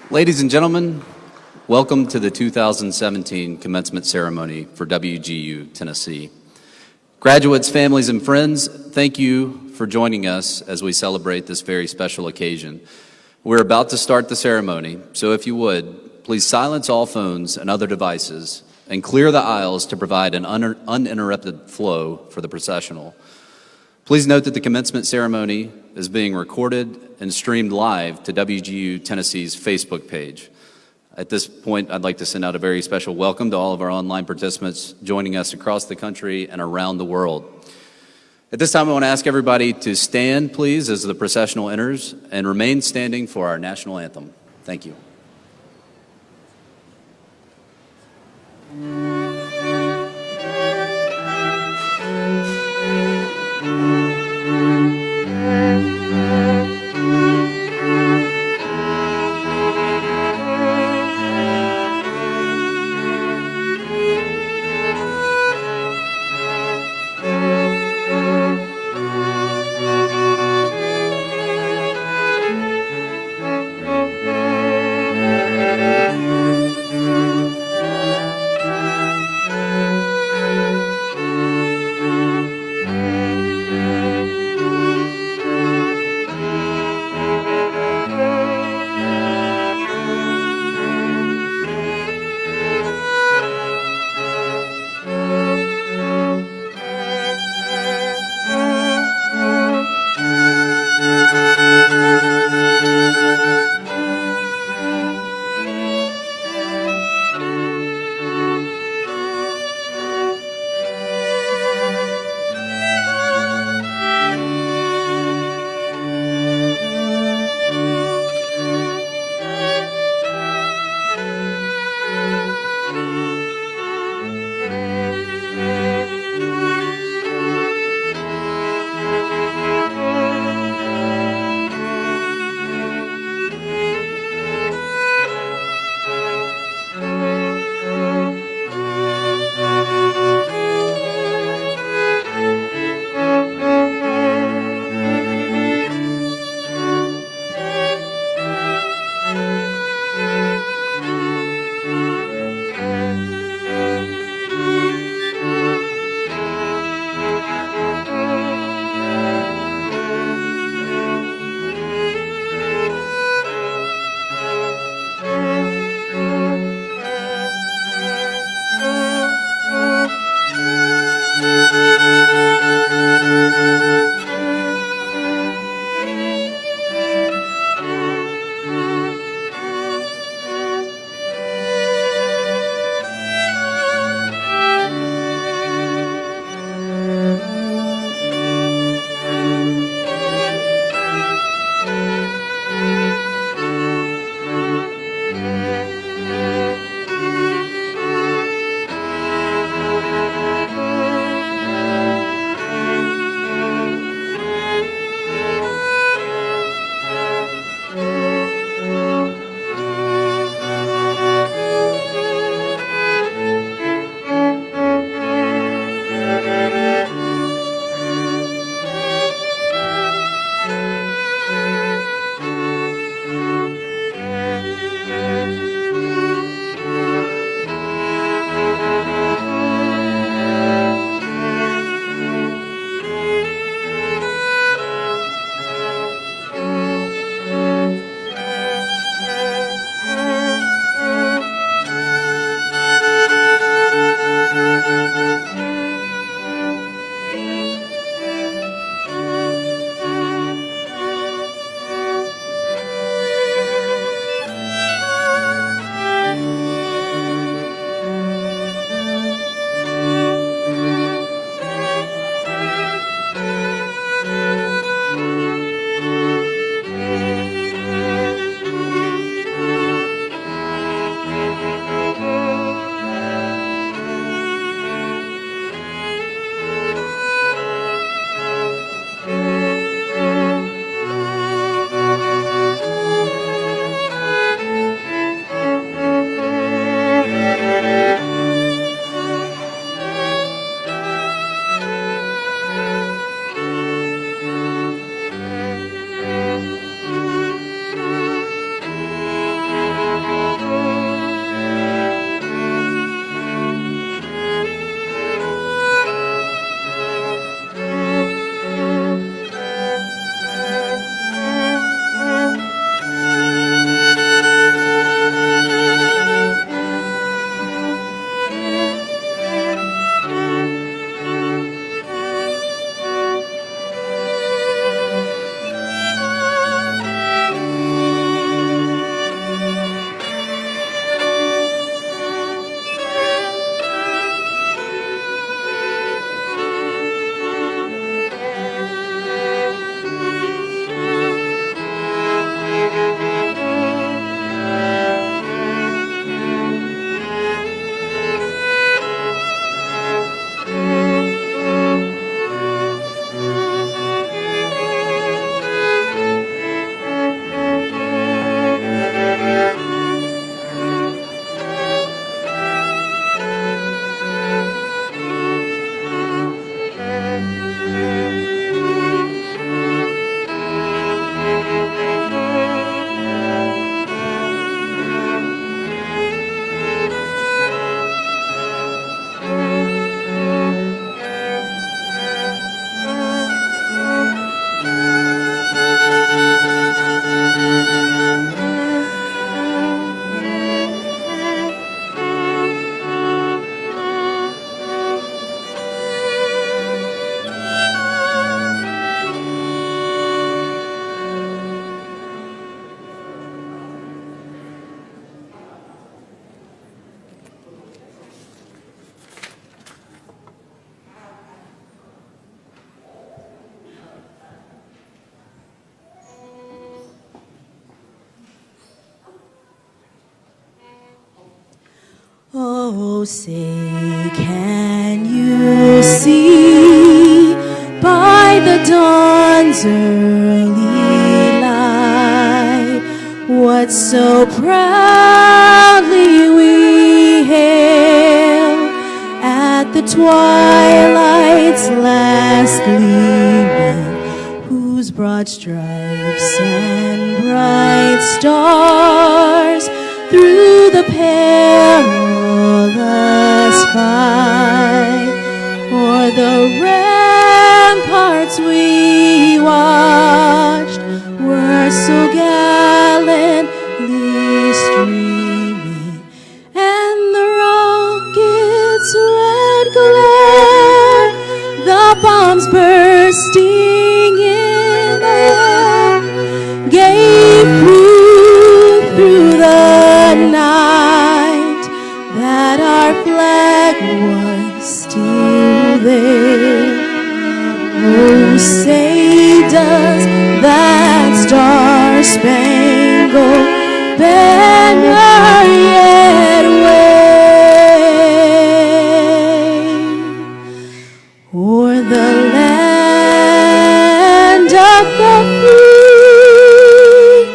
Ladies and gentlemen, welcome to the 2017 commencement ceremony for WGU Tennessee. Graduates, families, and friends, thank you for joining us as we celebrate this very special occasion. We're about to start the ceremony, so if you would, please silence all phones and other devices and clear the aisles to provide an uninterrupted flow for the processional. Please note that the commencement ceremony is being recorded and streamed live to WGU Tennessee's Facebook page. At this point, I'd like to send out a very special welcome to all of our online participants joining us across the country and around the world. At this time, I want to ask everybody to stand, please, as the processional enters, and remain standing for our national anthem. Thank you. Oh, say, can you see by the dawn's early light what so proudly we hail at the twilight's last gleaming, whose broad stripes and bright stars through the perilous fight o'er the ramparts we watched were so gallantly streaming, and the rockets' red glare, the bombs bursting in air, gave proof through the night that our flag was still there. Oh, say does that star-spangled banner yet wave o'er the land of the free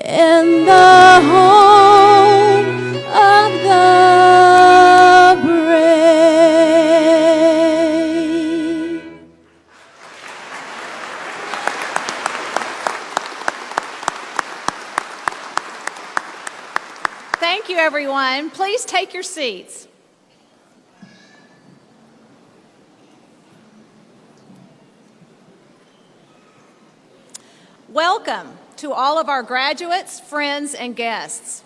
and the home of the brave. Thank you, everyone. Please take your seats. Welcome to all of our graduates, friends, and guests.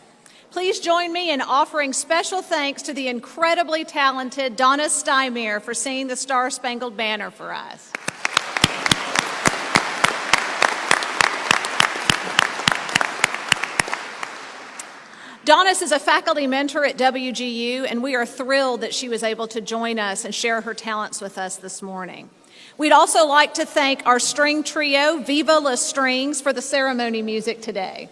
Please join me in offering special thanks to the incredibly talented Donna Stymere for singing the Star-Spangled Banner for us. Donis is a faculty mentor at WGU, and we are thrilled that she was able to join us and share her talents with us this morning. We'd also like to thank our string trio, Viva La Strings, for the ceremony music today.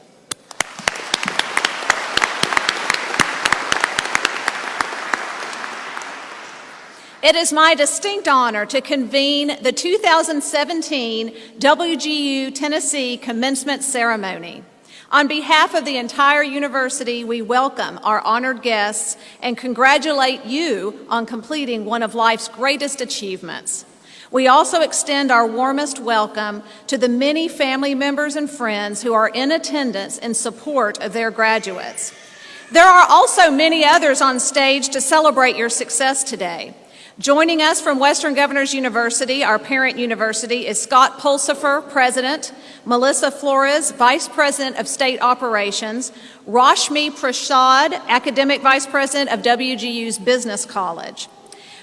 It is my distinct honor to convene the 2017 WGU Tennessee Commencement Ceremony. On behalf of the entire university, we welcome our honored guests and congratulate you on completing one of life's greatest achievements. We also extend our warmest welcome to the many family members and friends who are in attendance in support of their graduates. There are also many others on stage to celebrate your success today. Joining us from Western Governors University, our parent university, is Scott Pulsifer, President, Melissa Flores, Vice President of State Operations, Rashmi Prasad, Academic Vice President of WGU's Business College.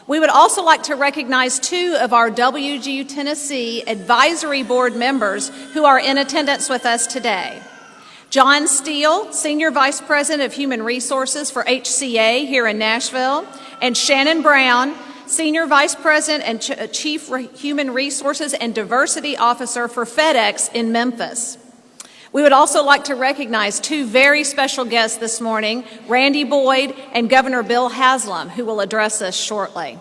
We would also like to recognize two of our WGU Tennessee Advisory Board members who are in attendance with us today. John Steele, Senior Vice President of Human Resources for HCA here in Nashville, and Shannon Brown, Senior Vice President and Chief Human Resources and Diversity Officer for FedEx in Memphis. We would also like to recognize two very special guests this morning, Randy Boyd and Governor Bill Haslam, who will address us shortly.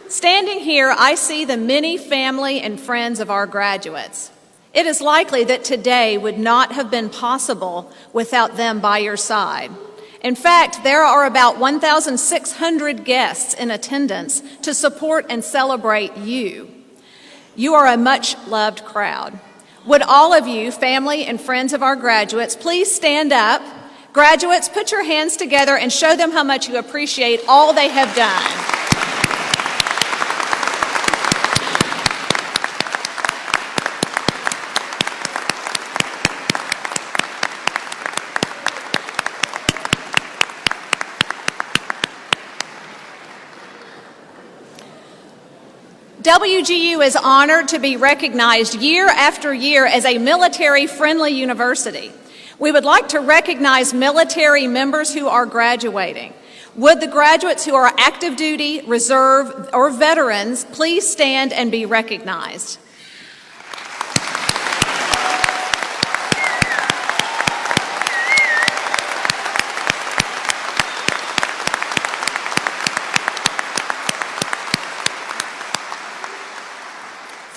Standing here, I see the many family and friends of our graduates. It is likely that today would not have been possible without them by your side. In fact, there are about 1,600 guests in attendance to support and celebrate you. You are a much-loved crowd. Would all of you, family and friends of our graduates, please stand up. Graduates, put your hands together and show them how much you appreciate all they have done. WGU is honored to be recognized year after year as a military-friendly university. We would like to recognize military members who are graduating. Would the graduates who are active duty, reserve, or veterans please stand and be recognized?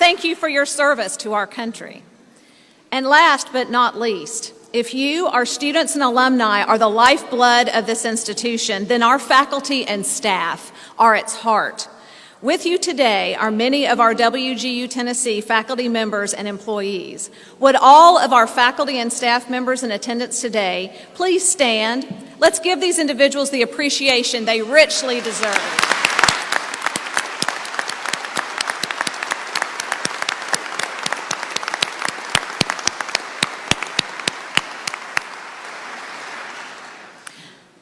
thank you for your service to our country. And last but not least, if you, our students and alumni, are the lifeblood of this institution, then our faculty and staff are its heart. With you today are many of our WGU Tennessee faculty members and employees. Would all of our faculty and staff members in attendance today please stand? Let's give these individuals the appreciation they richly deserve.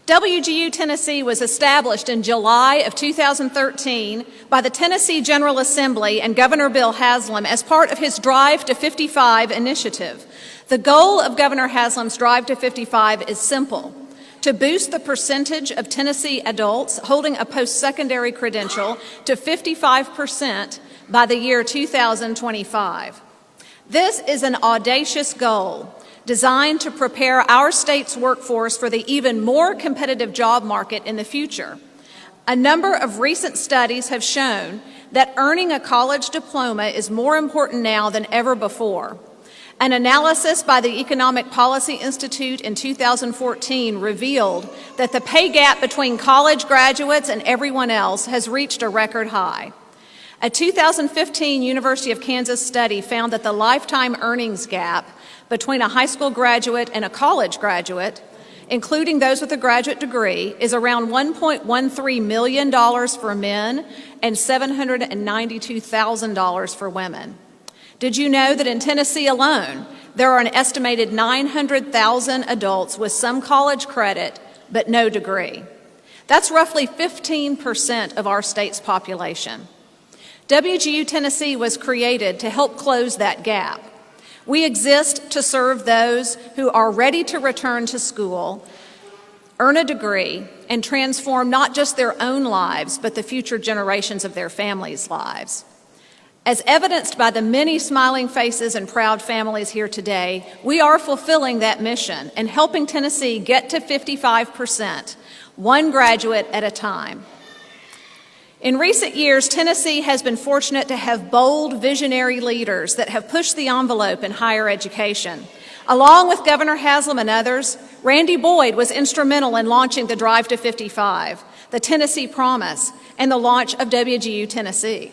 WGU Tennessee was established in July of 2013 by the Tennessee General Assembly and Governor Bill Haslam as part of his Drive to 55 initiative. The goal of Governor Haslam's Drive to 55 is simple: to boost the percentage of Tennessee adults holding a post-secondary credential to 55% by the year 2025. This is an audacious goal designed to prepare our state's workforce for the even more competitive job market in the future. A number of recent studies have shown that earning a college diploma is more important now than ever before. An analysis by the Economic Policy Institute in 2014 revealed that the pay gap between college graduates and everyone else has reached a record high. A 2015 University of Kansas study found that the lifetime earnings gap between a high school graduate and a college graduate, including those with a graduate degree, is around $1.13 million for men and $792,000 for women. Did you know that in Tennessee alone, there are an estimated 900,000 adults with some college credit but no degree? That's roughly 15% of our state's population. WGU Tennessee was created to help close that gap. We exist to serve those who are ready to return to school, earn a degree, and transform not just their own lives, but the future generations of their families' lives. As evidenced by the many smiling faces and proud families here today, we are fulfilling that mission and helping Tennessee get to 55%, one graduate at a time. In recent years, Tennessee has been fortunate to have bold, visionary leaders that have pushed the envelope in higher education. Along with Governor Haslam and others, Randy Boyd was instrumental in launching the Drive to 55, the Tennessee Promise, and the launch of WGU Tennessee.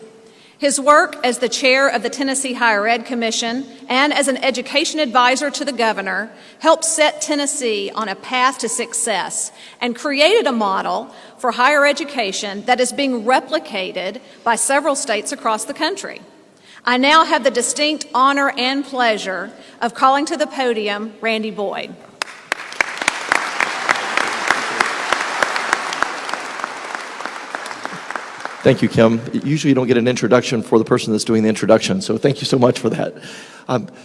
His work as the chair of the Tennessee Higher Ed Commission and as an education advisor to the governor helped set Tennessee on a path to success and created a model for higher education that is being replicated by several states across the country. I now have the distinct honor and pleasure of calling to the podium Randy Boyd. Thank you, Kim. Usually you don't get an introduction for the person that's doing the introduction, so thank you so much for that.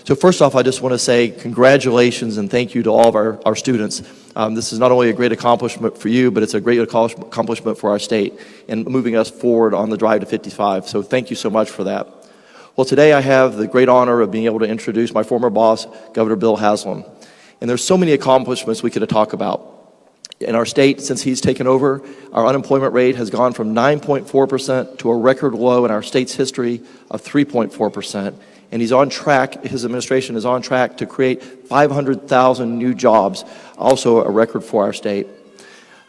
So first off, I just want to say congratulations and thank you to all of our students. This is not only a great accomplishment for you, but it's a great accomplishment for our state in moving us forward on the Drive to 55, so thank you so much for that. Well, today I have the great honor of being able to introduce my former boss, Governor Bill Haslam. And there's so many accomplishments we could talk about. In our state, since he's taken over, our unemployment rate has gone from 9.4% to a record low in our state's history of 3.4%. And he's on track, his administration is on track to create 500,000 new jobs, also a record for our state.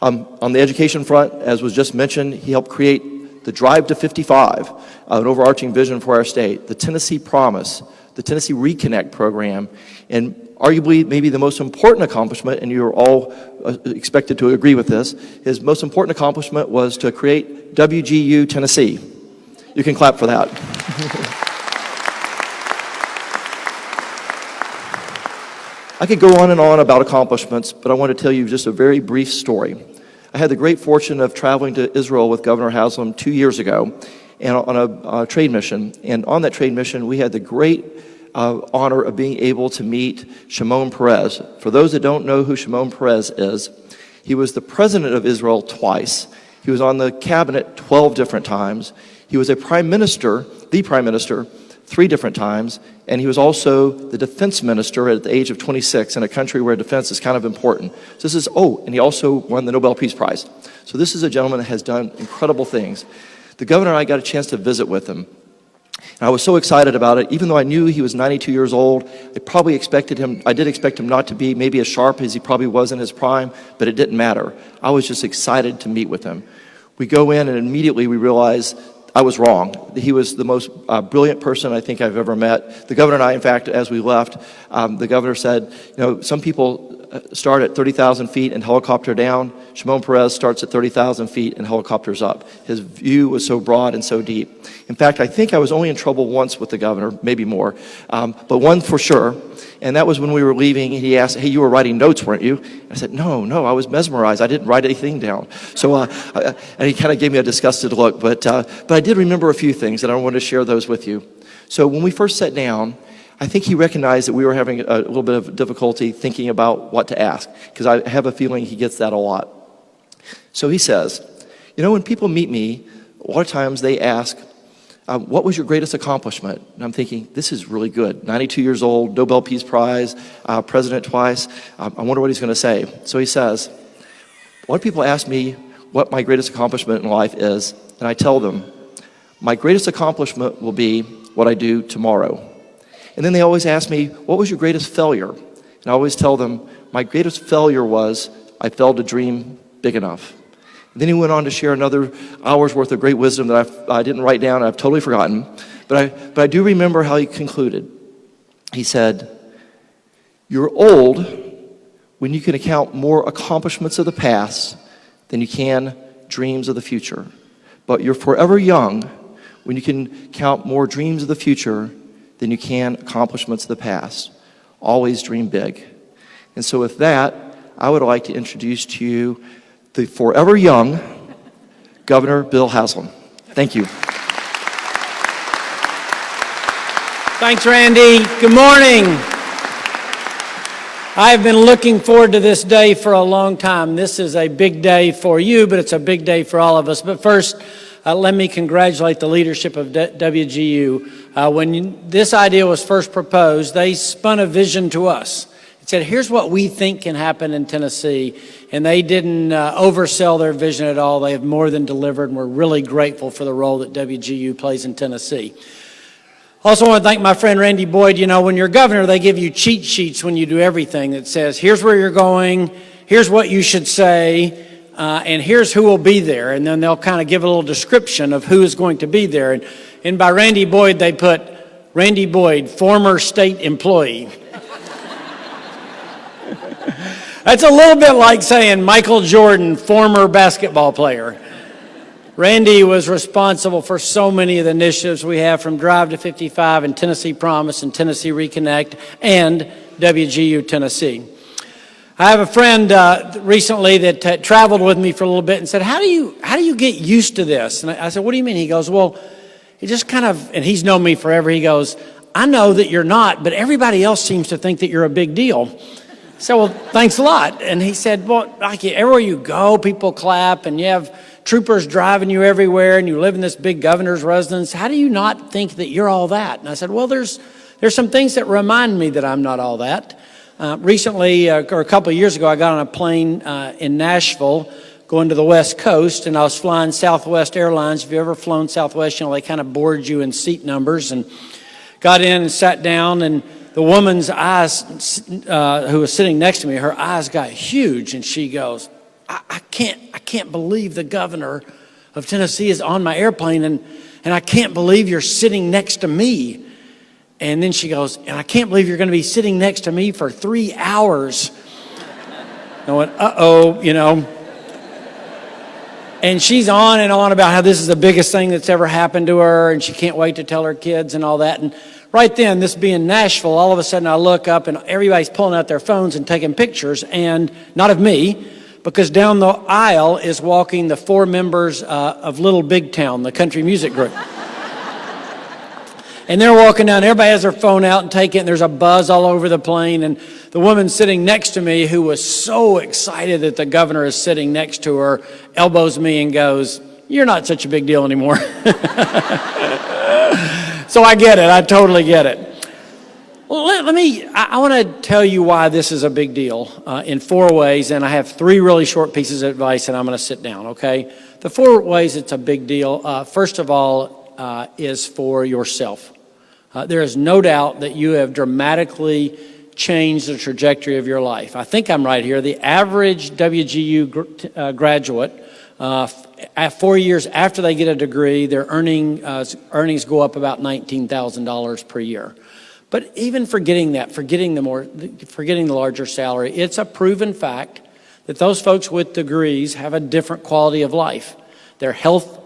On the education front, as was just mentioned, he helped create the Drive to 55, an overarching vision for our state, the Tennessee Promise, the Tennessee Reconnect program, and arguably maybe the most important accomplishment, and you're all expected to agree with this, his most important accomplishment was to create WGU Tennessee. You can clap for that. I could go on and on about accomplishments, but I want to tell you just a very brief story. I had the great fortune of traveling to Israel with Governor Haslam 2 years ago and on a trade mission. And on that trade mission, we had the great honor of being able to meet Shimon Peres. For those that don't know who Shimon Peres is, he was the president of Israel twice. He was on the cabinet 12 different times. He was the prime minister, 3 different times, and he was also the defense minister at the age of 26 in a country where defense is kind of important. So this is, and he also won the Nobel Peace Prize. So this is a gentleman that has done incredible things. The governor and I got a chance to visit with him. And I was so excited about it, even though I knew he was 92 years old. I did expect him not to be maybe as sharp as he probably was in his prime, but it didn't matter. I was just excited to meet with him. We go in and immediately we realize I was wrong. He was the most brilliant person I think I've ever met. The governor and I, in fact, as we left, the governor said, some people start at 30,000 feet and helicopter down. Shimon Peres starts at 30,000 feet and helicopters up. His view was so broad and so deep. In fact, I think I was only in trouble once with the governor, maybe more, but one for sure. And that was when we were leaving. He asked, "Hey, you were writing notes, weren't you?" I said, No, I was mesmerized. I didn't write anything down. So, and he kind of gave me a disgusted look. But I did remember a few things, and I wanted to share those with you. So when we first sat down, I think he recognized that we were having a little bit of difficulty thinking about what to ask, because I have a feeling he gets that a lot. So he says, when people meet me, a lot of times they ask, what was your greatest accomplishment? And I'm thinking, this is really good. 92 years old, Nobel Peace Prize, president twice. I wonder what he's going to say. So he says, a lot of people ask me what my greatest accomplishment in life is, and I tell them, my greatest accomplishment will be what I do tomorrow. And then they always ask me, what was your greatest failure? And I always tell them, my greatest failure was I failed to dream big enough. And then he went on to share another hour's worth of great wisdom that I didn't write down, and I've totally forgotten. But I do remember how he concluded. He said, you're old when you can account more accomplishments of the past than you can dreams of the future. But you're forever young when you can count more dreams of the future than you can accomplishments of the past. Always dream big. And so with that, I would like to introduce to you the forever young Governor Bill Haslam. Thank you. Thanks, Randy. Good morning. I've been looking forward to this day for a long time. This is a big day for you, but it's a big day for all of us. But first, let me congratulate the leadership of WGU. When this idea was first proposed, they spun a vision to us. It said, here's what we think can happen in Tennessee. And they didn't oversell their vision at all. They have more than delivered, and we're really grateful for the role that WGU plays in Tennessee. Also want to thank my friend Randy Boyd. When you're governor, they give you cheat sheets when you do everything that says, here's where you're going, here's what you should say, and here's who will be there. And then they'll kind of give a little description of who is going to be there. And by Randy Boyd, they put, Randy Boyd, former state employee. That's a little bit like saying Michael Jordan, former basketball player. Randy was responsible for so many of the initiatives we have, from Drive to 55 and Tennessee Promise and Tennessee Reconnect and WGU Tennessee. I have a friend recently that traveled with me for a little bit and said, how do you get used to this? And I said, what do you mean? He goes, well, it just kind of, and he's known me forever, he goes, I know that you're not, but everybody else seems to think that you're a big deal. So, well, thanks a lot. And he said, well, like everywhere you go, people clap, and you have troopers driving you everywhere, and you live in this big governor's residence. How do you not think that you're all that? And I said, well, there's some things that remind me that I'm not all that. Recently, or a couple of years ago, I got on a plane in Nashville going to the West Coast, and I was flying Southwest Airlines. If you've ever flown Southwest, they kind of board you in seat numbers, and got in and sat down, and the woman's eyes, who was sitting next to me, her eyes got huge, and she goes, I can't believe the governor of Tennessee is on my airplane, and I can't believe you're sitting next to me. And then she goes, and I can't believe you're going to be sitting next to me for 3 hours. I went, uh-oh, And she's on and on about how this is the biggest thing that's ever happened to her, and she can't wait to tell her kids and all that. And right then, this being Nashville, all of a sudden I look up and everybody's pulling out their phones and taking pictures, and not of me, because down the aisle is walking the 4 members of Little Big Town, the country music group. And they're walking down, everybody has their phone out and taking it, and there's a buzz all over the plane. And the woman sitting next to me, who was so excited that the governor is sitting next to her, elbows me and goes, you're not such a big deal anymore. So I get it. I totally get it. Well, I want to tell you why this is a big deal in 4 ways, and I have 3 really short pieces of advice, and I'm going to sit down, okay? The 4 ways it's a big deal. First of all, is for yourself. There is no doubt that you have dramatically changed the trajectory of your life. I think I'm right here. The average WGU graduate, 4 years after they get a degree, their earnings go up about $19,000 per year. But even forgetting that, forgetting the larger salary, it's a proven fact that those folks with degrees have a different quality of life. Their health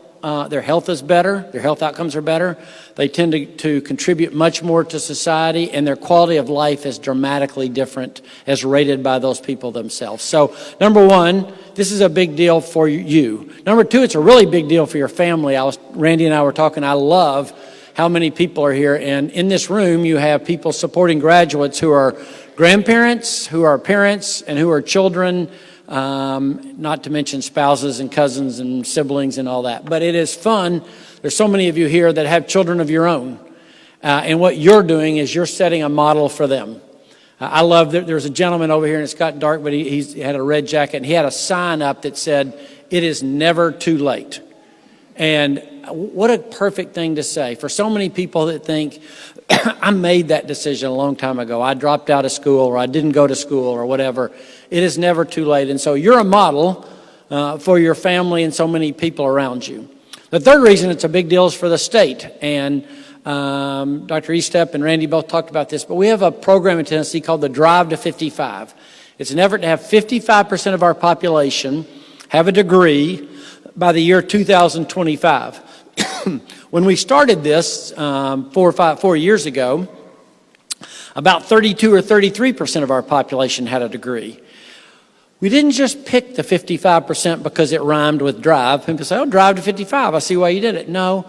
is better, their health outcomes are better, they tend to contribute much more to society, and their quality of life is dramatically different as rated by those people themselves. So, number one, this is a big deal for you. Number two, it's a really big deal for your family. Randy and I were talking, I love how many people are here, and in this room you have people supporting graduates who are grandparents, who are parents, and who are children, not to mention spouses and cousins and siblings and all that. But it is fun. There's so many of you here that have children of your own. And what you're doing is you're setting a model for them. I love that there's a gentleman over here, and it's got dark, but he had a red jacket, and he had a sign up that said, "It is never too late." And what a perfect thing to say for so many people that think, I made that decision a long time ago. I dropped out of school, or I didn't go to school, or whatever. It is never too late. And so you're a model for your family and so many people around you. The third reason it's a big deal is for the state. And Dr. Estep and Randy both talked about this, but we have a program in Tennessee called the Drive to 55. It's an effort to have 55% of our population have a degree by the year 2025. When we started this 4 years ago, about 32 or 33% of our population had a degree. We didn't just pick the 55% because it rhymed with drive. People say, oh, drive to 55, I see why you did it. No,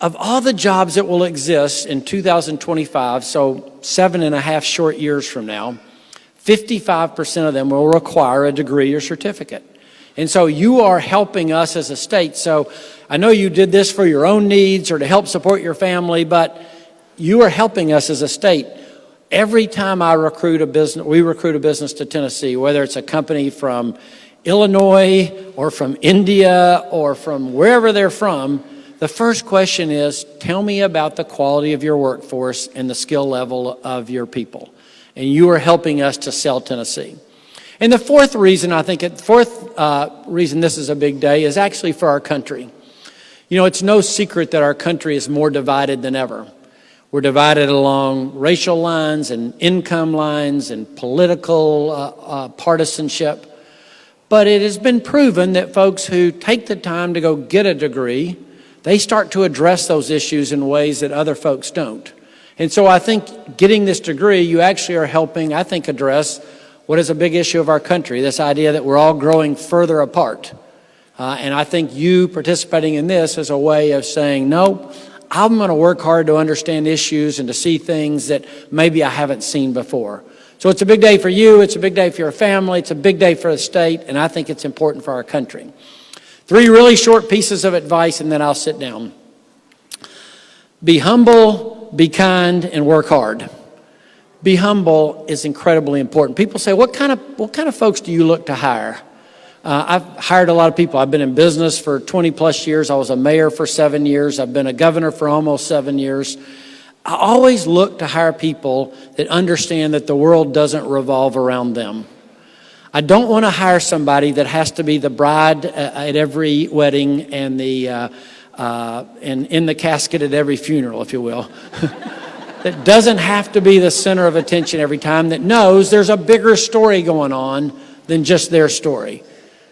of all the jobs that will exist in 2025, so 7.5 short years from now, 55% of them will require a degree or certificate. And so you are helping us as a state. So I know you did this for your own needs or to help support your family, but you are helping us as a state. Every time we recruit a business to Tennessee, whether it's a company from Illinois or from India or from wherever they're from, the first question is, tell me about the quality of your workforce and the skill level of your people. And you are helping us to sell Tennessee. And the fourth reason, reason this is a big day is actually for our country. You know, it's no secret that our country is more divided than ever. We're divided along racial lines and income lines and political partisanship. But it has been proven that folks who take the time to go get a degree, they start to address those issues in ways that other folks don't. And so I think getting this degree, you actually are helping, I think, address what is a big issue of our country, this idea that we're all growing further apart. And I think you participating in this is a way of saying, no, I'm going to work hard to understand issues and to see things that maybe I haven't seen before. So it's a big day for you, it's a big day for your family, it's a big day for the state, and I think it's important for our country. 3 really short pieces of advice, and then I'll sit down. Be humble, be kind, and work hard. Be humble is incredibly important. People say, what kind of folks do you look to hire? I've hired a lot of people. I've been in business for 20 plus years. I was a mayor for 7 years. I've been a governor for almost 7 years. I always look to hire people that understand that the world doesn't revolve around them. I don't want to hire somebody that has to be the bride at every wedding and in the casket at every funeral, if you will. That doesn't have to be the center of attention every time, that knows there's a bigger story going on than just their story.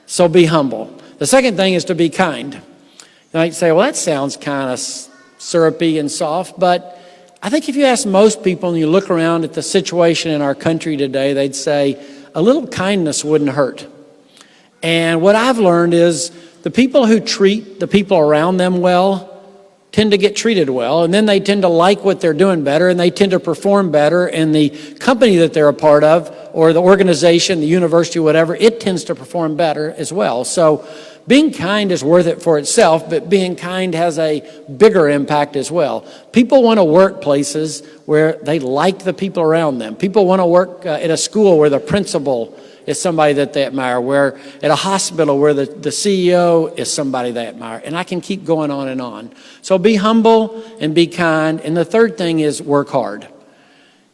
So be humble. The second thing is to be kind. You might say, well, that sounds kind of syrupy and soft, but I think if you ask most people and you look around at the situation in our country today, they'd say a little kindness wouldn't hurt. And what I've learned is the people who treat the people around them well tend to get treated well, and then they tend to like what they're doing better, and they tend to perform better, and the company that they're a part of, or the organization, the university, whatever, it tends to perform better as well. So being kind is worth it for itself, but being kind has a bigger impact as well. People want to work places where they like the people around them. People want to work at a school where the principal is somebody that they admire, where at a hospital where the CEO is somebody they admire. And I can keep going on and on. So be humble and be kind. And the third thing is work hard.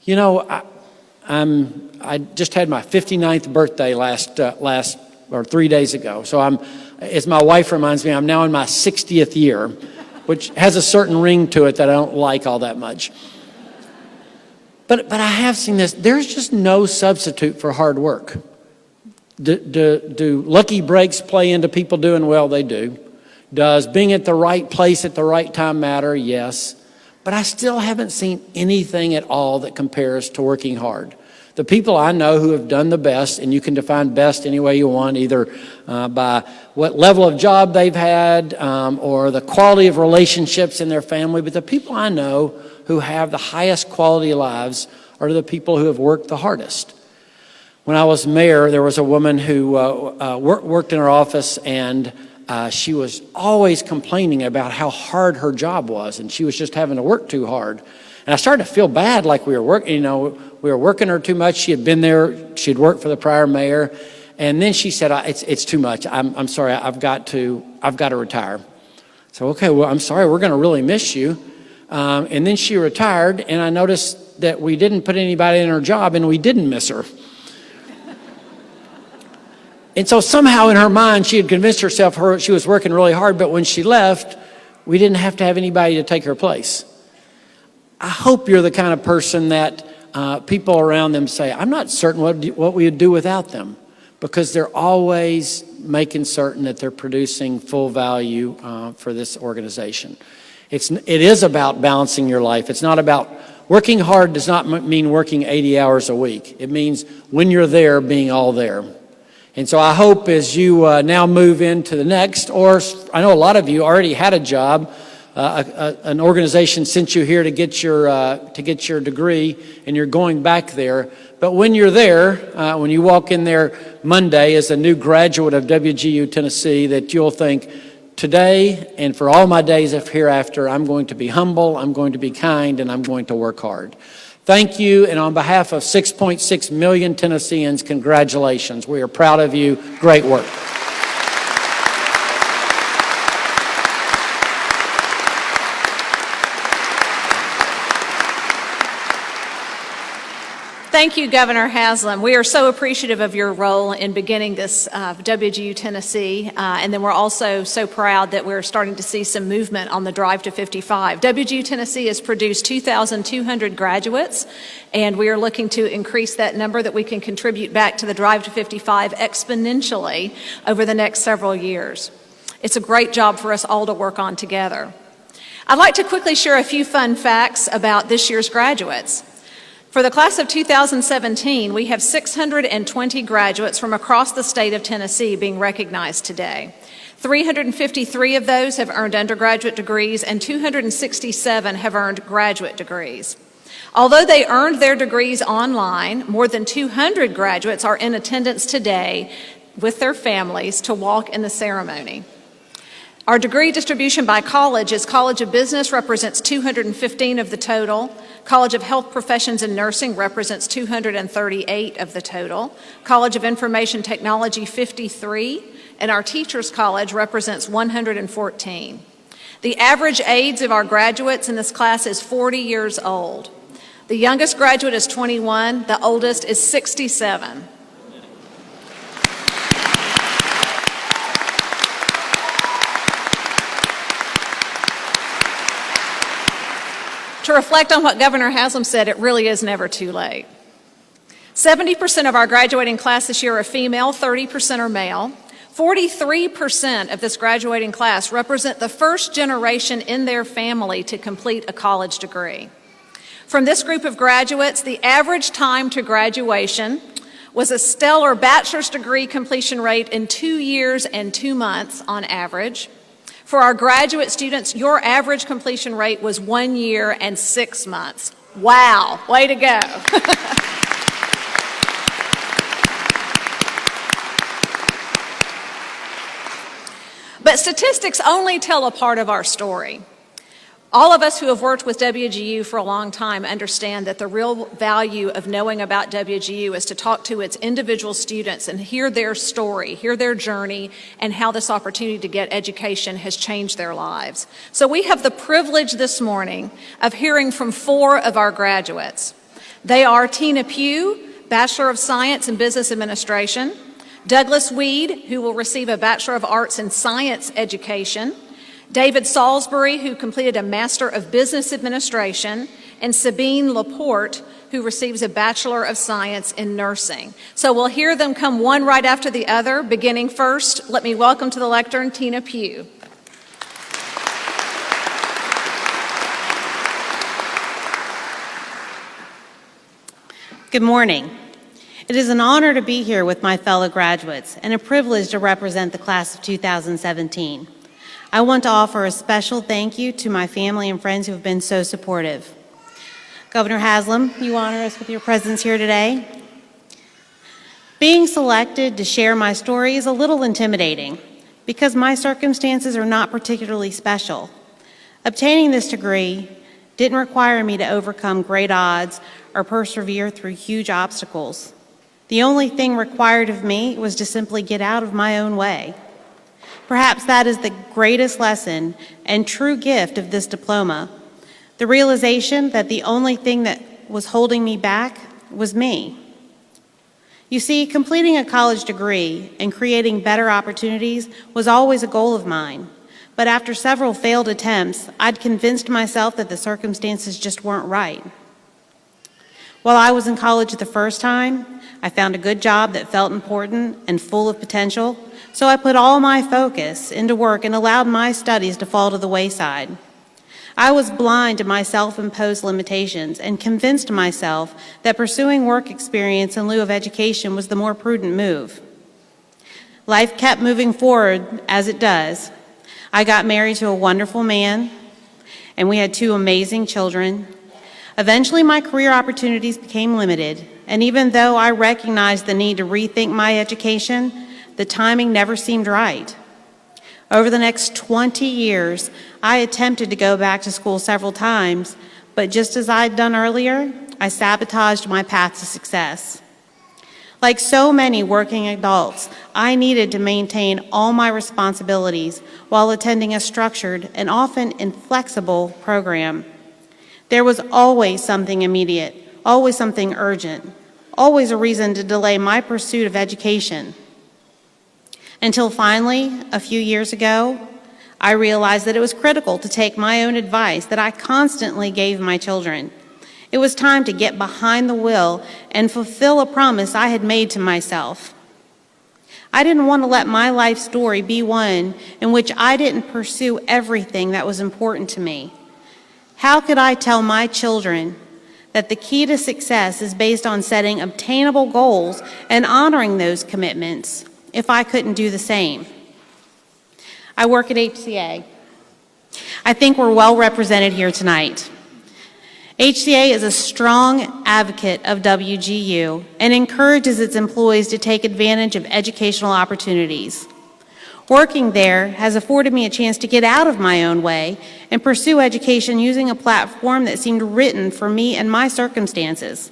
You know, I just had my 59th birthday last 3 days ago. So as my wife reminds me, I'm now in my 60th year, which has a certain ring to it that I don't like all that much. But I have seen this. There's just no substitute for hard work. Do lucky breaks play into people doing well? They do. Does being at the right place at the right time matter? Yes. But I still haven't seen anything at all that compares to working hard. The people I know who have done the best, and you can define best any way you want, either by what level of job they've had or the quality of relationships in their family, but the people I know who have the highest quality lives are the people who have worked the hardest. When I was mayor, there was a woman who worked in our office, and she was always complaining about how hard her job was, and she was just having to work too hard. And I started to feel bad, like we were working, we were working her too much. She had been there, she'd worked for the prior mayor, and then she said, "It's too much. I'm sorry. I've got to retire." So okay, well, I'm sorry. We're going to really miss you. And then she retired, and I noticed that we didn't put anybody in her job, and we didn't miss her. And so somehow in her mind, she had convinced herself she was working really hard, but when she left, we didn't have to have anybody to take her place. I hope you're the kind of person that people around them say, "I'm not certain what we would do without them," because they're always making certain that they're producing full value for this organization. It is about balancing your life. It's not about working hard. Does not mean working 80 hours a week. It means when you're there, being all there. And so I hope as you now move into the next, or I know a lot of you already had a job, an organization sent you here to get your degree, and you're going back there. But when you're there, when you walk in there Monday as a new graduate of WGU Tennessee, that you'll think, today and for all my days of hereafter, I'm going to be humble, I'm going to be kind, and I'm going to work hard. Thank you, and on behalf of 6.6 million Tennesseans, congratulations. We are proud of you. Great work. Thank you, Governor Haslam. We are so appreciative of your role in beginning this WGU Tennessee, and then we're also so proud that we're starting to see some movement on the Drive to 55. WGU Tennessee has produced 2,200 graduates, and we are looking to increase that number that we can contribute back to the Drive to 55 exponentially over the next several years. It's a great job for us all to work on together. I'd like to quickly share a few fun facts about this year's graduates. For the class of 2017, we have 620 graduates from across the state of Tennessee being recognized today. 353 of those have earned undergraduate degrees, and 267 have earned graduate degrees. Although they earned their degrees online, more than 200 graduates are in attendance today with their families to walk in the ceremony. Our degree distribution by college is College of Business represents 215 of the total. College of Health Professions and Nursing represents 238 of the total. College of Information Technology, 53. And our Teachers College represents 114. The average age of our graduates in this class is 40 years old. The youngest graduate is 21. The oldest is 67. To reflect on what Governor Haslam said, it really is never too late. 70% of our graduating class this year are female, 30% are male. 43% of this graduating class represent the first generation in their family to complete a college degree. From this group of graduates, the average time to graduation was a stellar bachelor's degree completion rate in 2 years and 2 months on average. For our graduate students, your average completion rate was 1 year and 6 months. Wow, way to go. But statistics only tell a part of our story. All of us who have worked with WGU for a long time understand that the real value of knowing about WGU is to talk to its individual students and hear their story, hear their journey, and how this opportunity to get education has changed their lives. So we have the privilege this morning of hearing from 4 of our graduates. They are Tina Pugh, Bachelor of Science in Business Administration, Douglas Weed, who will receive a Bachelor of Arts in Science Education, David Salisbury, who completed a Master of Business Administration, and Sabine Laporte, who receives a Bachelor of Science in Nursing. So we'll hear them come one right after the other. Beginning first, let me welcome to the lectern Tina Pugh. Good morning. It is an honor to be here with my fellow graduates and a privilege to represent the class of 2017. I want to offer a special thank you to my family and friends who have been so supportive. Governor Haslam, you honor us with your presence here today. Being selected to share my story is a little intimidating because my circumstances are not particularly special. Obtaining this degree didn't require me to overcome great odds or persevere through huge obstacles. The only thing required of me was to simply get out of my own way. Perhaps that is the greatest lesson and true gift of this diploma, the realization that the only thing that was holding me back was me. You see, completing a college degree and creating better opportunities was always a goal of mine, but after several failed attempts, I'd convinced myself that the circumstances just weren't right. While I was in college the first time, I found a good job that felt important and full of potential, so I put all my focus into work and allowed my studies to fall to the wayside. I was blind to my self-imposed limitations and convinced myself that pursuing work experience in lieu of education was the more prudent move. Life kept moving forward as it does. I got married to a wonderful man, and we had 2 amazing children. Eventually, my career opportunities became limited, and even though I recognized the need to rethink my education, the timing never seemed right. Over the next 20 years, I attempted to go back to school several times, but just as I had done earlier, I sabotaged my path to success. Like so many working adults, I needed to maintain all my responsibilities while attending a structured and often inflexible program. There was always something immediate, always something urgent, always a reason to delay my pursuit of education. Until finally, a few years ago, I realized that it was critical to take my own advice that I constantly gave my children. It was time to get behind the wheel and fulfill a promise I had made to myself. I didn't want to let my life story be one in which I didn't pursue everything that was important to me. How could I tell my children that the key to success is based on setting obtainable goals and honoring those commitments if I couldn't do the same? I work at HCA. I think we're well represented here tonight. HCA is a strong advocate of WGU and encourages its employees to take advantage of educational opportunities. Working there has afforded me a chance to get out of my own way and pursue education using a platform that seemed written for me and my circumstances.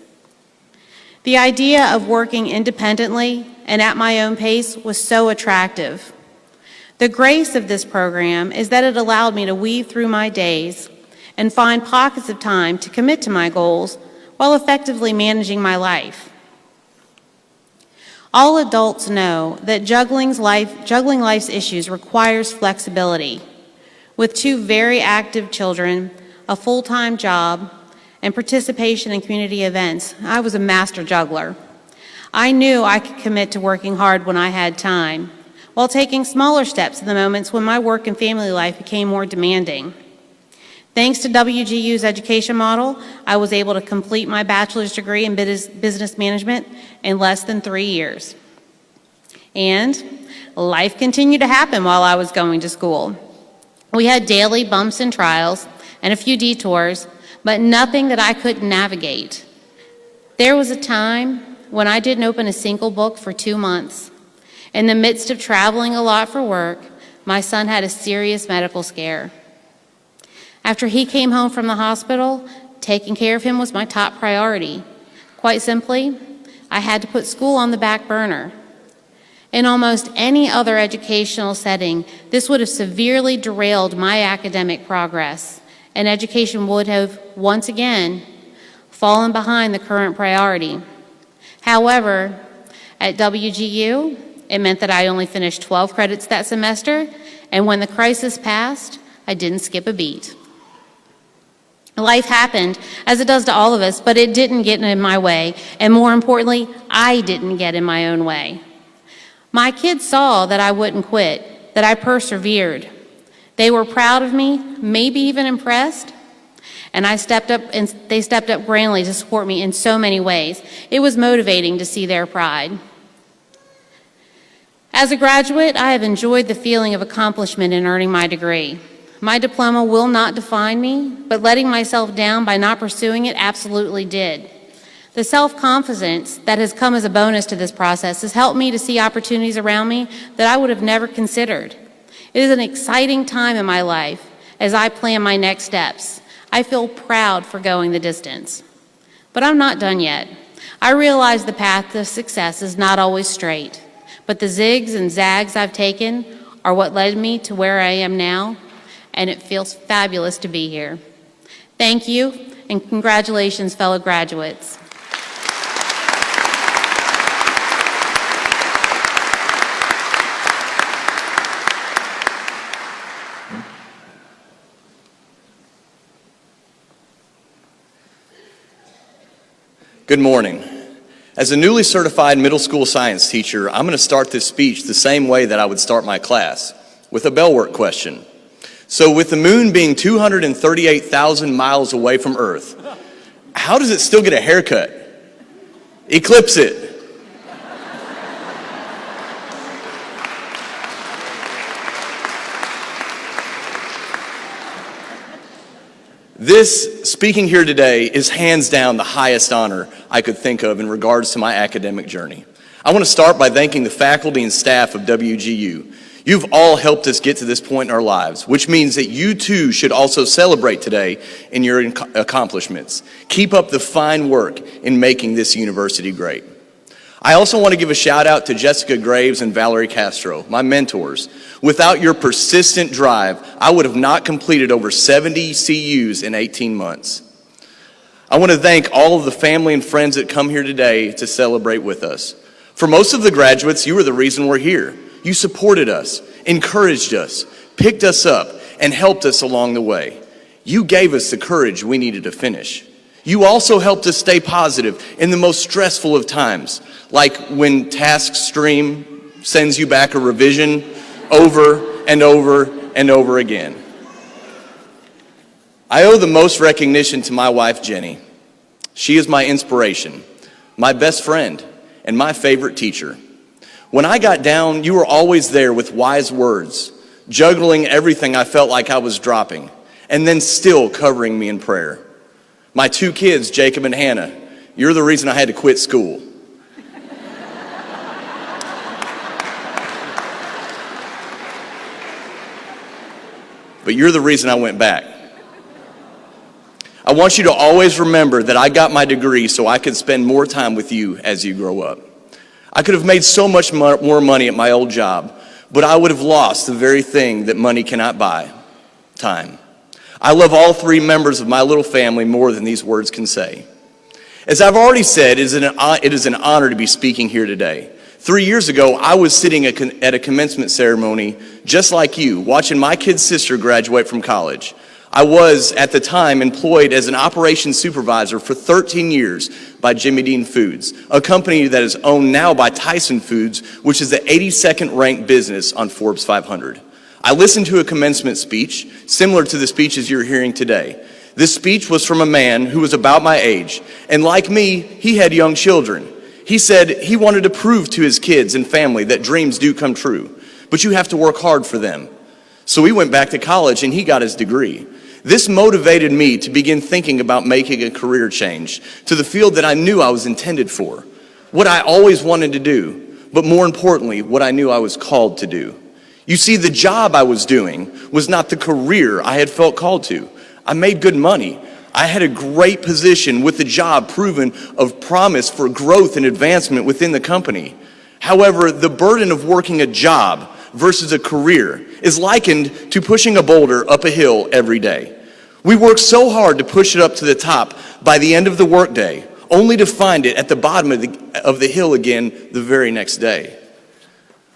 The idea of working independently and at my own pace was so attractive. The grace of this program is that it allowed me to weave through my days and find pockets of time to commit to my goals while effectively managing my life. All adults know that juggling life's issues requires flexibility. With 2 very active children, a full-time job, and participation in community events, I was a master juggler. I knew I could commit to working hard when I had time, while taking smaller steps in the moments when my work and family life became more demanding. Thanks to WGU's education model, I was able to complete my bachelor's degree in business management in less than 3 years. And life continued to happen while I was going to school. We had daily bumps and trials and a few detours, but nothing that I couldn't navigate. There was a time when I didn't open a single book for 2 months. In the midst of traveling a lot for work, my son had a serious medical scare. After he came home from the hospital, taking care of him was my top priority. Quite simply, I had to put school on the back burner. In almost any other educational setting, this would have severely derailed my academic progress, and education would have, once again, fallen behind the current priority. However, at WGU, it meant that I only finished 12 credits that semester, and when the crisis passed, I didn't skip a beat. Life happened, as it does to all of us, but it didn't get in my way, and more importantly, I didn't get in my own way. My kids saw that I wouldn't quit, that I persevered. They were proud of me, maybe even impressed, and they stepped up grandly to support me in so many ways. It was motivating to see their pride. As a graduate, I have enjoyed the feeling of accomplishment in earning my degree. My diploma will not define me, but letting myself down by not pursuing it absolutely did. The self-confidence that has come as a bonus to this process has helped me to see opportunities around me that I would have never considered. It is an exciting time in my life as I plan my next steps. I feel proud for going the distance. But I'm not done yet. I realize the path to success is not always straight, but the zigs and zags I've taken are what led me to where I am now, and it feels fabulous to be here. Thank you, and congratulations, fellow graduates. Good morning. As a newly certified middle school science teacher, I'm going to start this speech the same way that I would start my class, with a bellwork question. So with the moon being 238,000 miles away from Earth, how does it still get a haircut? Eclipse it. This, speaking here today, is hands down the highest honor I could think of in regards to my academic journey. I want to start by thanking the faculty and staff of WGU. You've all helped us get to this point in our lives, which means that you too should also celebrate today in your accomplishments. Keep up the fine work in making this university great. I also want to give a shout out to Jessica Graves and Valerie Castro, my mentors. Without your persistent drive, I would have not completed over 70 CUs in 18 months. I want to thank all of the family and friends that come here today to celebrate with us. For most of the graduates, you were the reason we're here. You supported us, encouraged us, picked us up, and helped us along the way. You gave us the courage we needed to finish. You also helped us stay positive in the most stressful of times, like when Task Stream sends you back a revision over and over and over again. I owe the most recognition to my wife, Jenny. She is my inspiration, my best friend, and my favorite teacher. When I got down, you were always there with wise words, juggling everything I felt like I was dropping, and then still covering me in prayer. My two kids, Jacob and Hannah, you're the reason I had to quit school. But you're the reason I went back. I want you to always remember that I got my degree so I could spend more time with you as you grow up. I could have made so much more money at my old job, but I would have lost the very thing that money cannot buy, time. I love all three members of my little family more than these words can say. As I've already said, it is an honor to be speaking here today. 3 years ago, I was sitting at a commencement ceremony just like you, watching my kid's sister graduate from college. I was, at the time, employed as an operations supervisor for 13 years by Jimmy Dean Foods, a company that is owned now by Tyson Foods, which is the 82nd ranked business on Forbes 500. I listened to a commencement speech, similar to the speeches you're hearing today. This speech was from a man who was about my age, and like me, he had young children. He said he wanted to prove to his kids and family that dreams do come true, but you have to work hard for them. So he went back to college and he got his degree. This motivated me to begin thinking about making a career change to the field that I knew I was intended for, what I always wanted to do, but more importantly, what I knew I was called to do. You see, the job I was doing was not the career I had felt called to. I made good money. I had a great position with a job proven of promise for growth and advancement within the company. However, the burden of working a job versus a career is likened to pushing a boulder up a hill every day. We work so hard to push it up to the top by the end of the workday, only to find it at the bottom of the hill again the very next day.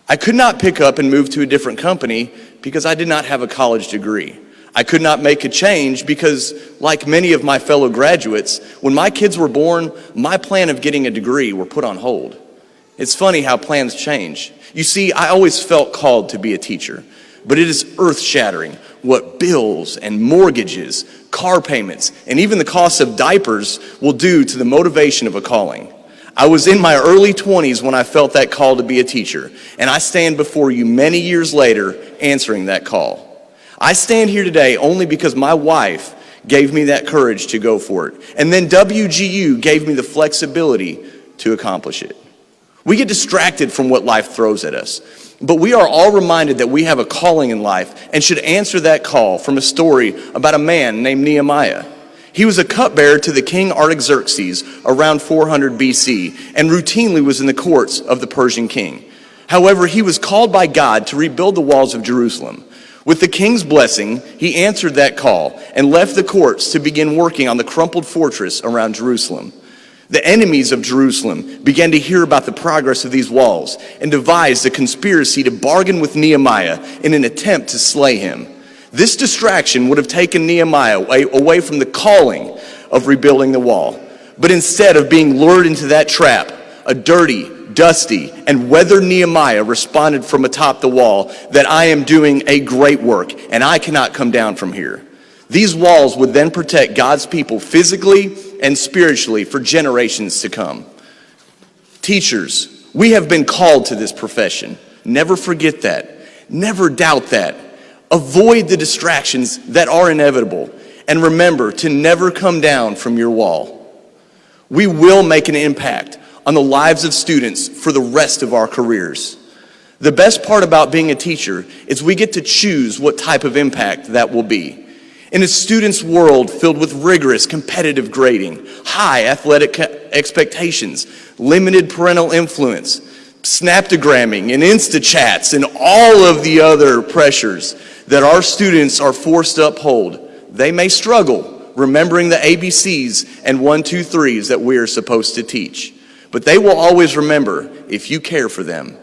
I could not pick up and move to a different company because I did not have a college degree. I could not make a change because, like many of my fellow graduates, when my kids were born, my plan of getting a degree were put on hold. It's funny how plans change. You see, I always felt called to be a teacher, but it is earth-shattering what bills and mortgages, car payments, and even the cost of diapers will do to the motivation of a calling. I was in my early 20s when I felt that call to be a teacher, and I stand before you many years later answering that call. I stand here today only because my wife gave me that courage to go for it, and then WGU gave me the flexibility to accomplish it. We get distracted from what life throws at us, but we are all reminded that we have a calling in life and should answer that call from a story about a man named Nehemiah. He was a cupbearer to the king Artaxerxes around 400 BC and routinely was in the courts of the Persian king. However, he was called by God to rebuild the walls of Jerusalem. With the king's blessing, he answered that call and left the courts to begin working on the crumpled fortress around Jerusalem. The enemies of Jerusalem began to hear about the progress of these walls and devised a conspiracy to bargain with Nehemiah in an attempt to slay him. This distraction would have taken Nehemiah away from the calling of rebuilding the wall. But instead of being lured into that trap, a dirty, dusty, and weathered Nehemiah responded from atop the wall that I am doing a great work and I cannot come down from here. These walls would then protect God's people physically and spiritually for generations to come. Teachers, we have been called to this profession. Never forget that. Never doubt that. Avoid the distractions that are inevitable. And remember to never come down from your wall. We will make an impact on the lives of students for the rest of our careers. The best part about being a teacher is we get to choose what type of impact that will be. In a student's world filled with rigorous competitive grading, high athletic expectations, limited parental influence, snaptogramming and Insta-chats, and all of the other pressures that our students are forced to uphold, they may struggle remembering the ABCs and 1, 2, 3s that we are supposed to teach. But they will always remember if you care for them.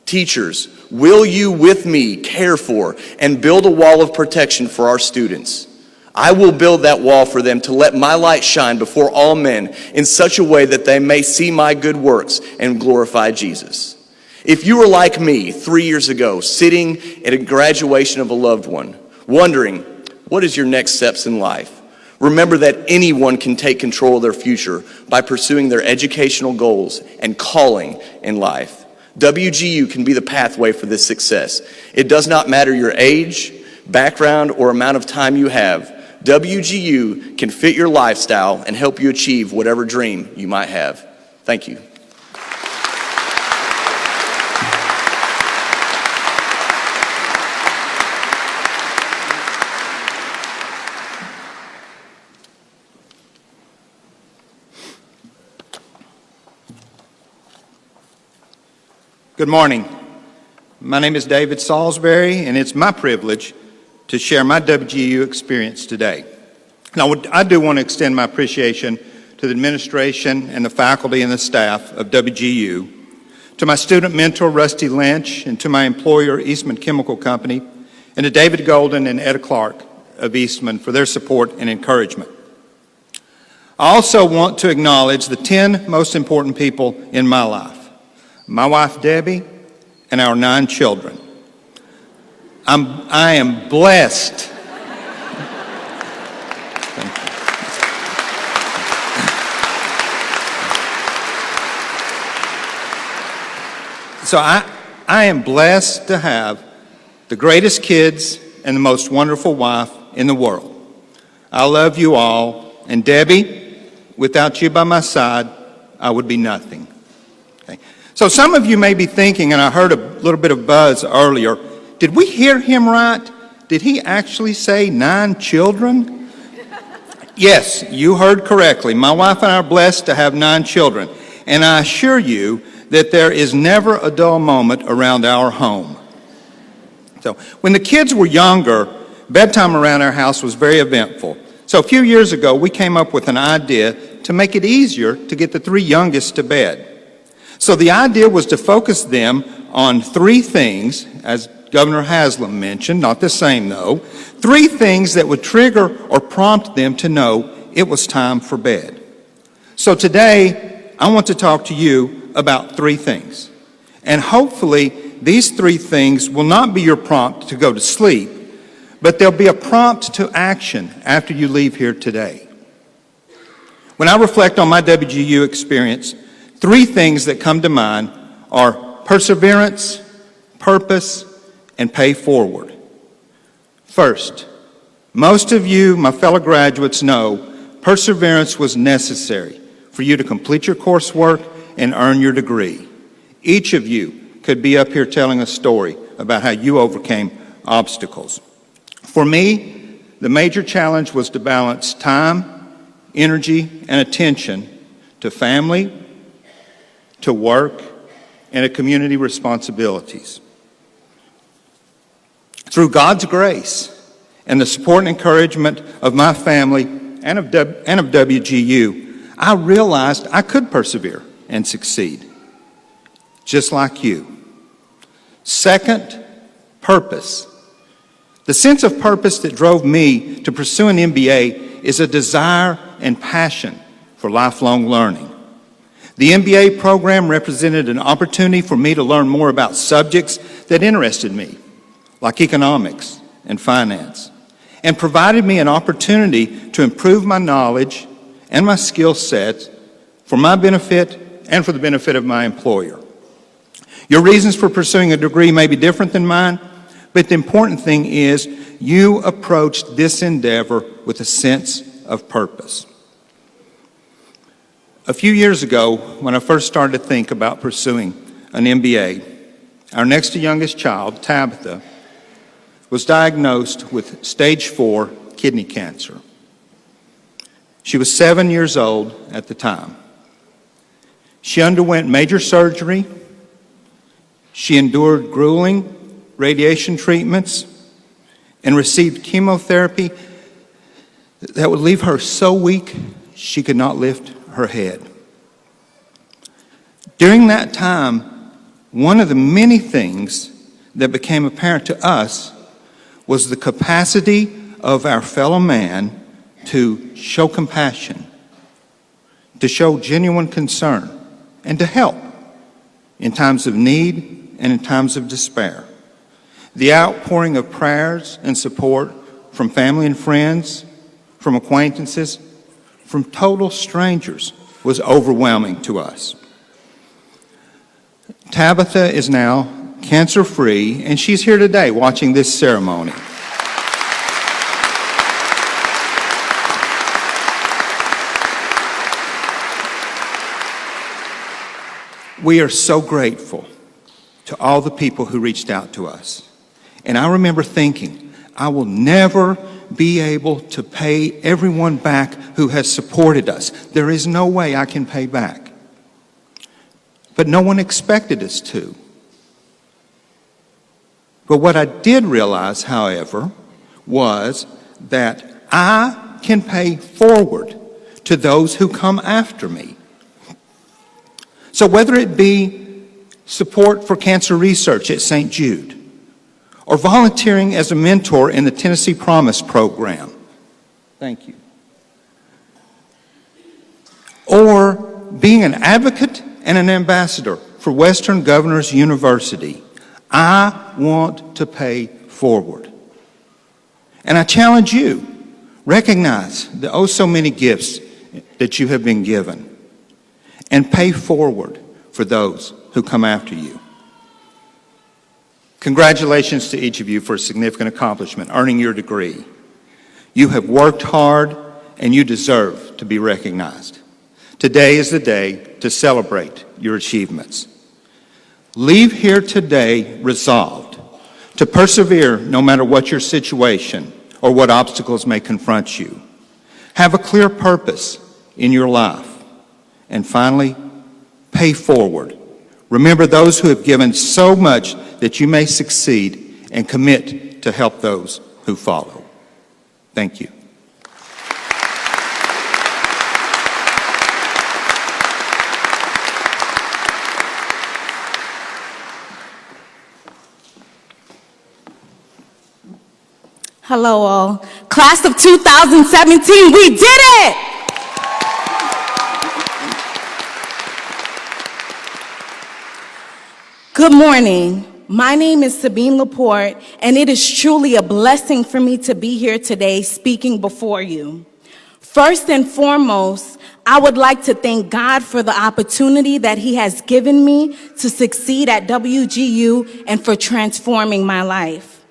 Teachers, will you with me care for and build a wall of protection for our students? I will build that wall for them to let my light shine before all men in such a way that they may see my good works and glorify Jesus. If you were like me 3 years ago, sitting at a graduation of a loved one, wondering, what is your next steps in life? Remember that anyone can take control of their future by pursuing their educational goals and calling in life. WGU can be the pathway for this success. It does not matter your age, background, or amount of time you have. WGU can fit your lifestyle and help you achieve whatever dream you might have. Thank you. Good morning. My name is David Salisbury, and it's my privilege to share my WGU experience today. Now, I do want to extend my appreciation to the administration and the faculty and the staff of WGU, to my student mentor, Rusty Lynch, and to my employer, Eastman Chemical Company, and to David Golden and Etta Clark of Eastman for their support and encouragement. I also want to acknowledge the 10 most important people in my life. My wife, Debbie, and our 9 children. I am blessed. Thank you. So I am blessed to have the greatest kids and the most wonderful wife in the world. I love you all. And Debbie, without you by my side, I would be nothing. Okay. So some of you may be thinking, and I heard a little bit of buzz earlier, did we hear him right? Did he actually say 9 children? Yes, you heard correctly. My wife and I are blessed to have 9 children, and I assure you that there is never a dull moment around our home. So, when the kids were younger, bedtime around our house was very eventful. So a few years ago, we came up with an idea to make it easier to get the 3 youngest to bed. So the idea was to focus them on 3 things, as Governor Haslam mentioned, not the same though, 3 things that would trigger or prompt them to know it was time for bed. So today, I want to talk to you about 3 things. And hopefully, these 3 things will not be your prompt to go to sleep, but they'll be a prompt to action after you leave here today. When I reflect on my WGU experience, 3 things that come to mind are perseverance, purpose, and pay forward. First, most of you, my fellow graduates, know perseverance was necessary for you to complete your coursework and earn your degree. Each of you could be up here telling a story about how you overcame obstacles. For me, the major challenge was to balance time, energy, and attention to family, to work, and to community responsibilities. Through God's grace and the support and encouragement of my family and of WGU, I realized I could persevere and succeed, just like you. Second, purpose. The sense of purpose that drove me to pursue an MBA is a desire and passion for lifelong learning. The MBA program represented an opportunity for me to learn more about subjects that interested me, like economics and finance, and provided me an opportunity to improve my knowledge and my skill sets for my benefit and for the benefit of my employer. Your reasons for pursuing a degree may be different than mine, but the important thing is you approached this endeavor with a sense of purpose. A few years ago, when I first started to think about pursuing an MBA, our next to youngest child, Tabitha, was diagnosed with stage 4 kidney cancer. She was 7 years old at the time. She underwent major surgery. She endured grueling radiation treatments and received chemotherapy that would leave her so weak she could not lift her head. During that time, one of the many things that became apparent to us was the capacity of our fellow man to show compassion, to show genuine concern, and to help in times of need and in times of despair. The outpouring of prayers and support from family and friends, from acquaintances, from total strangers was overwhelming to us. Tabitha is now cancer-free, and she's here today watching this ceremony. We are so grateful to all the people who reached out to us. And I remember thinking, I will never be able to pay everyone back who has supported us. There is no way I can pay back. But no one expected us to. But what I did realize, however, was that I can pay forward to those who come after me. So whether it be support for cancer research at St. Jude, or volunteering as a mentor in the Tennessee Promise program, thank you, or being an advocate and an ambassador for Western Governors University, I want to pay forward. And I challenge you, recognize the oh so many gifts that you have been given, and pay forward for those who come after you. Congratulations to each of you for a significant accomplishment, earning your degree. You have worked hard and you deserve to be recognized. Today is the day to celebrate your achievements. Leave here today resolved to persevere no matter what your situation or what obstacles may confront you. Have a clear purpose in your life. And finally, pay forward. Remember those who have given so much that you may succeed, and commit to help those who follow. Thank you. Hello all. Class of 2017, we did it! Good morning. My name is Sabine Laporte, and it is truly a blessing for me to be here today speaking before you. First and foremost, I would like to thank God for the opportunity that He has given me to succeed at WGU and for transforming my life.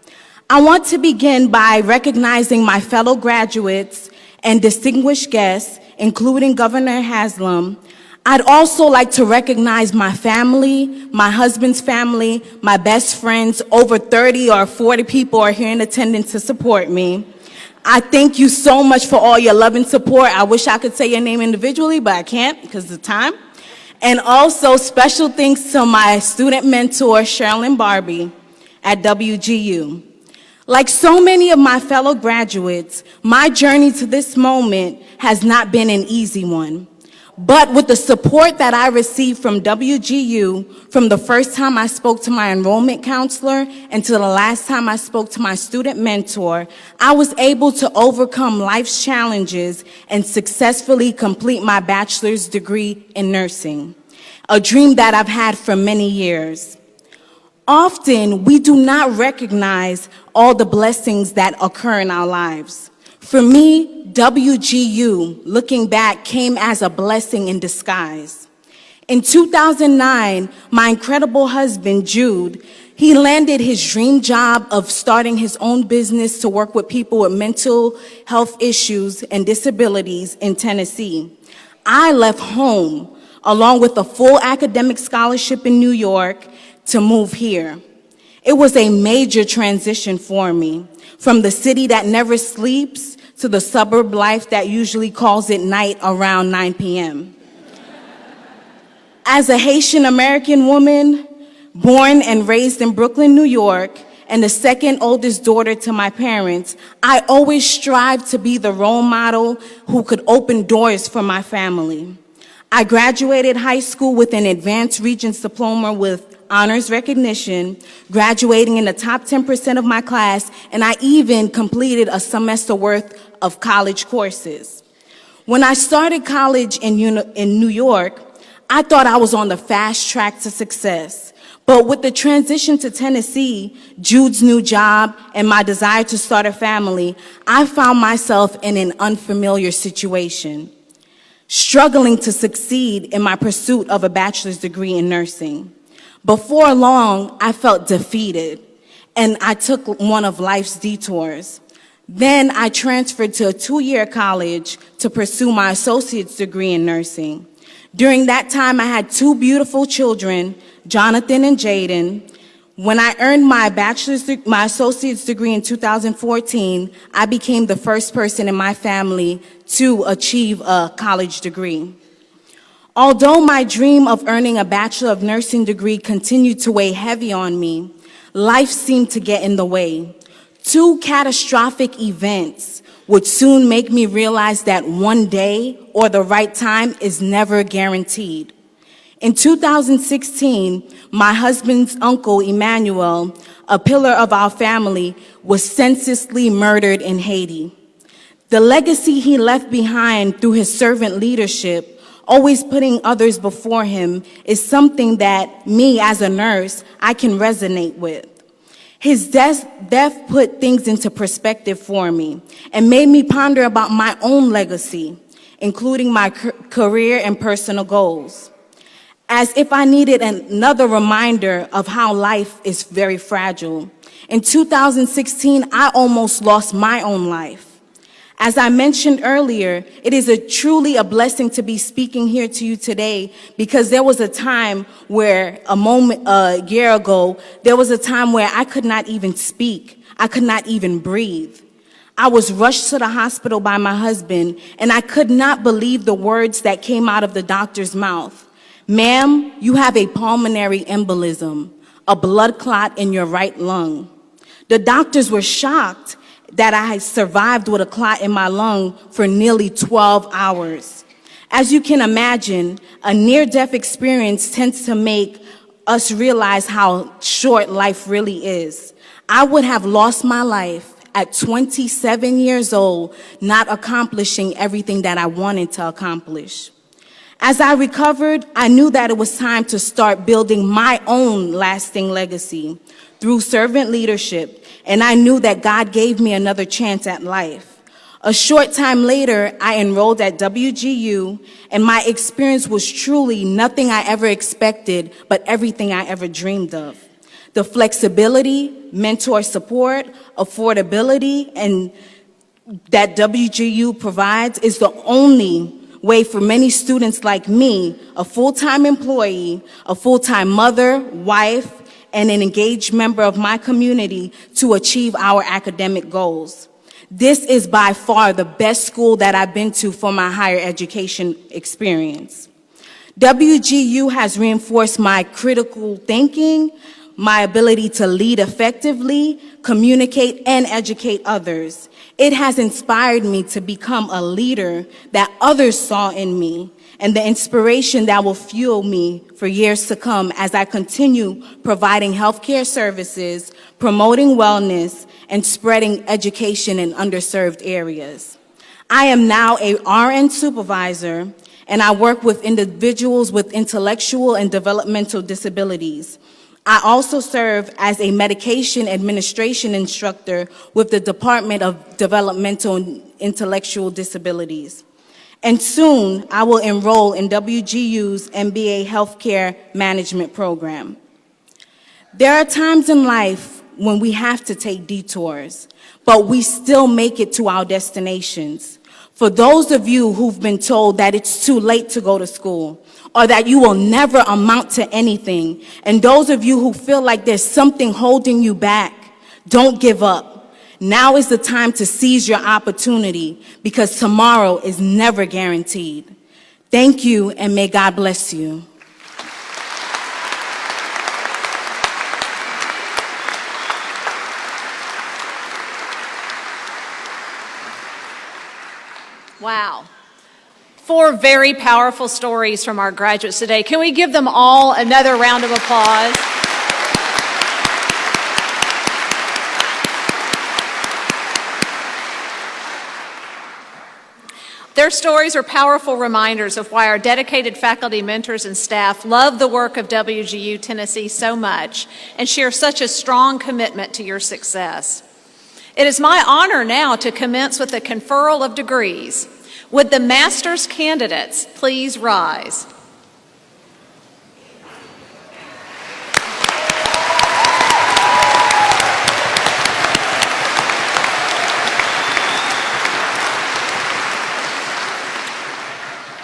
I want to begin by recognizing my fellow graduates and distinguished guests, including Governor Haslam. I'd also like to recognize my family, my husband's family, my best friends. Over 30 or 40 people are here in attendance to support me. I thank you so much for all your love and support. I wish I could say your name individually, but I can't because of the time. And also special thanks to my student mentor, Sherilyn Barbie at WGU. Like so many of my fellow graduates, my journey to this moment has not been an easy one. But with the support that I received from WGU, from the first time I spoke to my enrollment counselor and to the last time I spoke to my student mentor, I was able to overcome life's challenges and successfully complete my bachelor's degree in nursing, a dream that I've had for many years. Often, we do not recognize all the blessings that occur in our lives. For me, WGU, looking back, came as a blessing in disguise. In 2009, my incredible husband, Jude, he landed his dream job of starting his own business to work with people with mental health issues and disabilities in Tennessee. I left home, along with a full academic scholarship in New York, to move here. It was a major transition for me, from the city that never sleeps to the suburb life that usually calls it night around 9 p.m. As a Haitian American woman, born and raised in Brooklyn, New York, and the second oldest daughter to my parents, I always strived to be the role model who could open doors for my family. I graduated high school with an advanced Regents diploma with honors recognition, graduating in the top 10% of my class, and I even completed a semester worth of college courses. When I started college in New York, I thought I was on the fast track to success. But with the transition to Tennessee, Jude's new job, and my desire to start a family, I found myself in an unfamiliar situation, struggling to succeed in my pursuit of a bachelor's degree in nursing. Before long, I felt defeated, and I took one of life's detours. Then I transferred to a 2-year college to pursue my associate's degree in nursing. During that time, I had 2 beautiful children, Jonathan and Jaden. When I earned my associate's degree in 2014, I became the first person in my family to achieve a college degree. Although my dream of earning a Bachelor of Nursing degree continued to weigh heavy on me, life seemed to get in the way. 2 catastrophic events would soon make me realize that one day or the right time is never guaranteed. In 2016, my husband's uncle, Emmanuel, a pillar of our family, was senselessly murdered in Haiti. The legacy he left behind through his servant leadership, always putting others before him, is something that me as a nurse, I can resonate with. His death put things into perspective for me and made me ponder about my own legacy, including my career and personal goals, as if I needed another reminder of how life is very fragile. In 2016, I almost lost my own life. As I mentioned earlier, it is truly a blessing to be speaking here to you today, because there was a time where a year ago, there was a time where I could not even speak. I could not even breathe. I was rushed to the hospital by my husband, and I could not believe the words that came out of the doctor's mouth. Ma'am, you have a pulmonary embolism, a blood clot in your right lung. The doctors were shocked that I had survived with a clot in my lung for nearly 12 hours. As you can imagine, a near-death experience tends to make us realize how short life really is. I would have lost my life at 27 years old, not accomplishing everything that I wanted to accomplish. As I recovered, I knew that it was time to start building my own lasting legacy through servant leadership, and I knew that God gave me another chance at life. A short time later, I enrolled at WGU, and my experience was truly nothing I ever expected, but everything I ever dreamed of. The flexibility, mentor support, affordability, and that WGU provides is the only way for many students like me, a full-time employee, a full-time mother, wife, and an engaged member of my community to achieve our academic goals. This is by far the best school that I've been to for my higher education experience. WGU has reinforced my critical thinking, my ability to lead effectively, communicate, and educate others. It has inspired me to become a leader that others saw in me, and the inspiration that will fuel me for years to come as I continue providing healthcare services, promoting wellness, and spreading education in underserved areas. I am now a RN supervisor, and I work with individuals with intellectual and developmental disabilities. I also serve as a medication administration instructor with the Department of Developmental and Intellectual Disabilities. And soon, I will enroll in WGU's MBA Healthcare Management program. There are times in life when we have to take detours, but we still make it to our destinations. For those of you who've been told that it's too late to go to school, or that you will never amount to anything, and those of you who feel like there's something holding you back, don't give up. Now is the time to seize your opportunity, because tomorrow is never guaranteed. Thank you, and may God bless you. Wow. 4 very powerful stories from our graduates today. Can we give them all another round of applause? Their stories are powerful reminders of why our dedicated faculty, mentors, and staff love the work of WGU Tennessee so much and share such a strong commitment to your success. It is my honor now to commence with the conferral of degrees. Would the master's candidates please rise?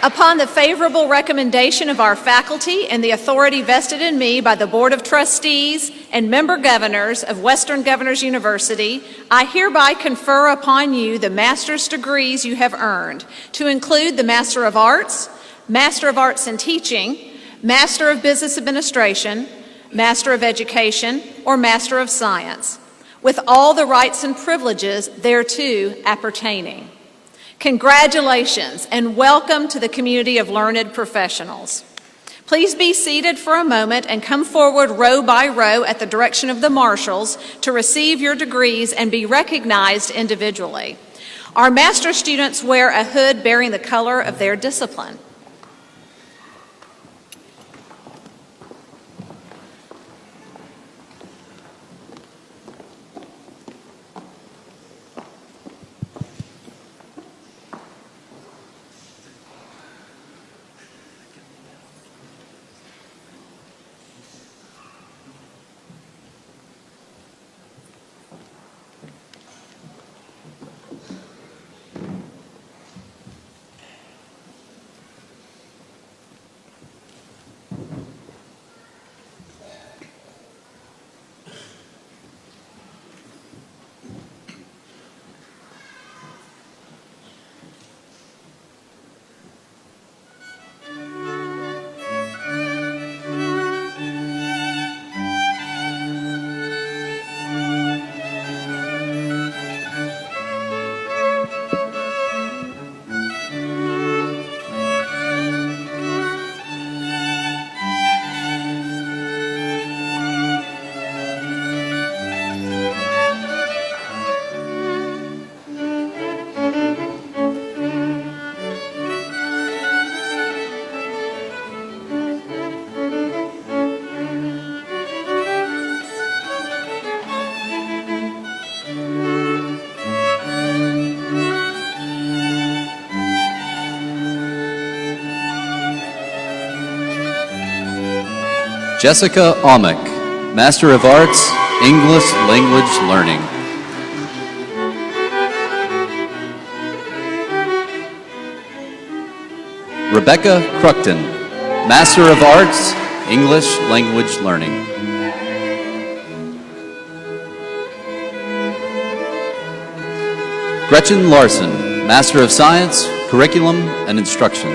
Upon the favorable recommendation of our faculty and the authority vested in me by the Board of Trustees and member governors of Western Governors University, I hereby confer upon you the master's degrees you have earned, to include the Master of Arts in Teaching, Master of Business Administration, Master of Education, or Master of Science, with all the rights and privileges thereto appertaining. Congratulations and welcome to the community of learned professionals. Please be seated for a moment and come forward row by row at the direction of the marshals to receive your degrees and be recognized individually. Our master students wear a hood bearing the color of their discipline. Jessica Amick, Master of Arts, English Language Learning. Rebecca Cruckton, Master of Arts, English Language Learning. Gretchen Larson, Master of Science, Curriculum and Instruction.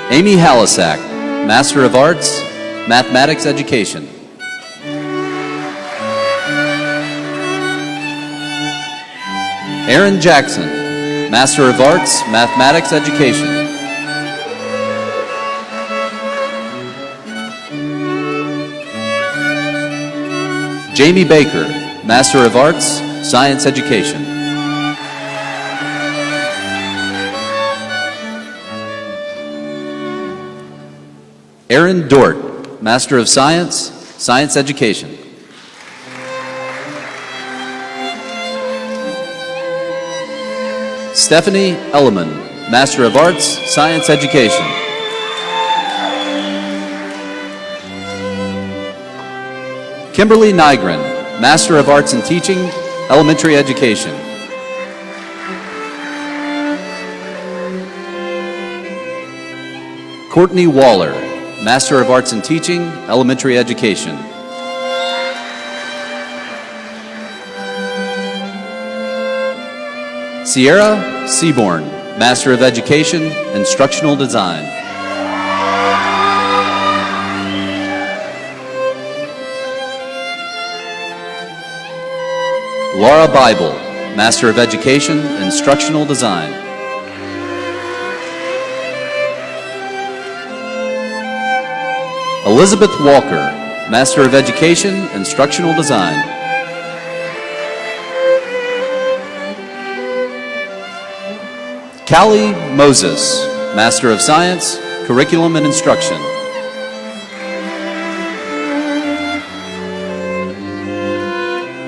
Amy Halisak, Master of Arts, Mathematics Education. Aaron Jackson, Master of Arts, Mathematics Education. Jamie Baker, Master of Arts, Science Education. Aaron Dort, Master of Science, Science Education. Stephanie Elliman, Master of Arts, Science Education. Kimberly Nygren, Master of Arts in Teaching, Elementary Education. Courtney Waller, Master of Arts in Teaching, Elementary Education. Sierra Seaborn, Master of Education, Instructional Design. Laura Bible, Master of Education, Instructional Design. Elizabeth Walker, Master of Education, Instructional Design. Callie Moses, Master of Science, Curriculum and Instruction.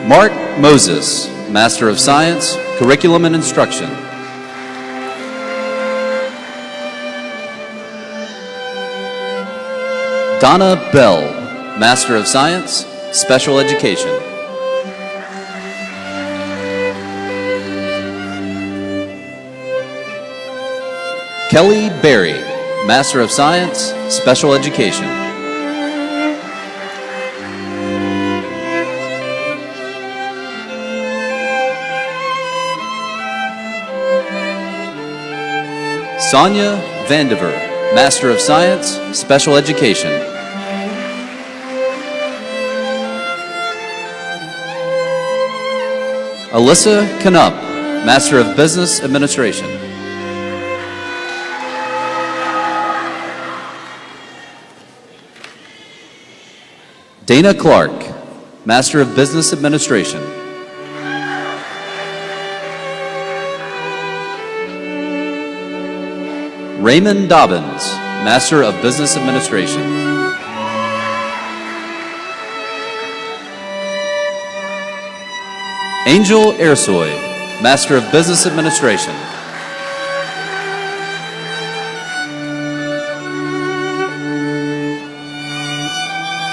Mark Moses, Master of Science, Curriculum and Instruction. Donna Bell, Master of Science, Special Education. Kelly Berry, Master of Science, Special Education. Sonia Vandiver, Master of Science, Special Education. Alyssa Knupp, Master of Business Administration. Dana Clark, Master of Business Administration. Raymond Dobbins, Master of Business Administration. Angel Ersoy, Master of Business Administration.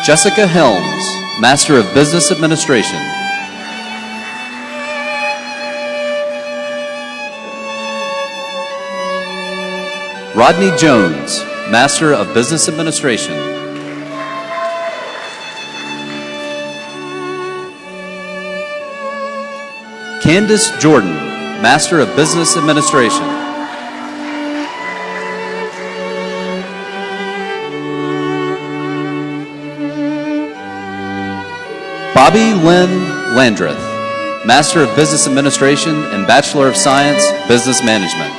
Jessica Helms, Master of Business Administration. Rodney Jones, Master of Business Administration. Candace Jordan, Master of Business Administration. Bobby Lynn Landreth, Master of Business Administration and Bachelor of Science, Business Management.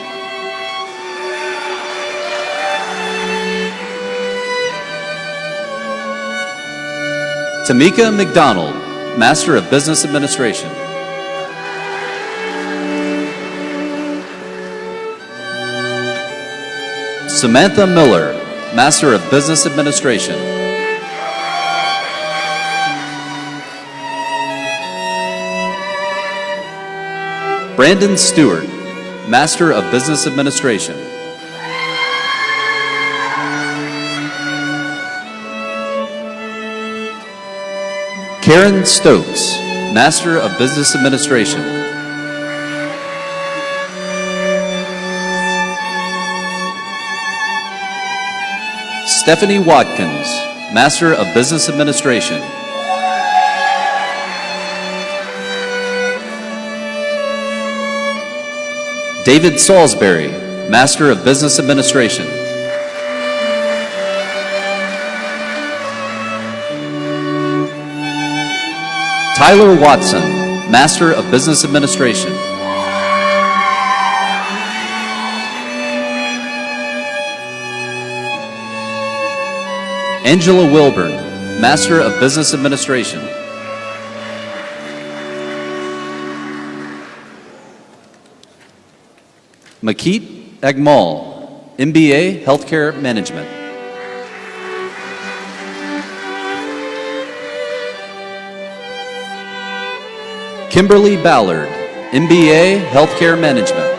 Tamika McDonald, Master of Business Administration. Samantha Miller, Master of Business Administration. Brandon Stewart, Master of Business Administration. Karen Stokes, Master of Business Administration. Stephanie Watkins, Master of Business Administration. David Salisbury, Master of Business Administration. Tyler Watson, Master of Business Administration. Angela Wilburn, Master of Business Administration. Makeet Agmal, MBA, Healthcare Management. Kimberly Ballard, MBA, Healthcare Management.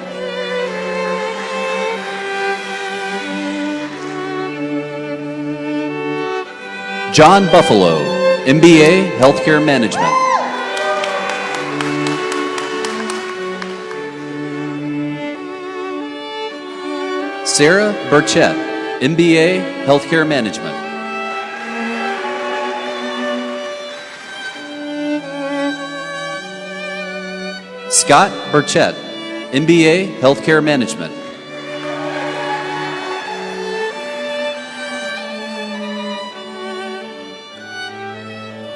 John Buffalo, MBA, Healthcare Management. Sarah Burchett, MBA, Healthcare Management. Scott Burchett, MBA, Healthcare Management.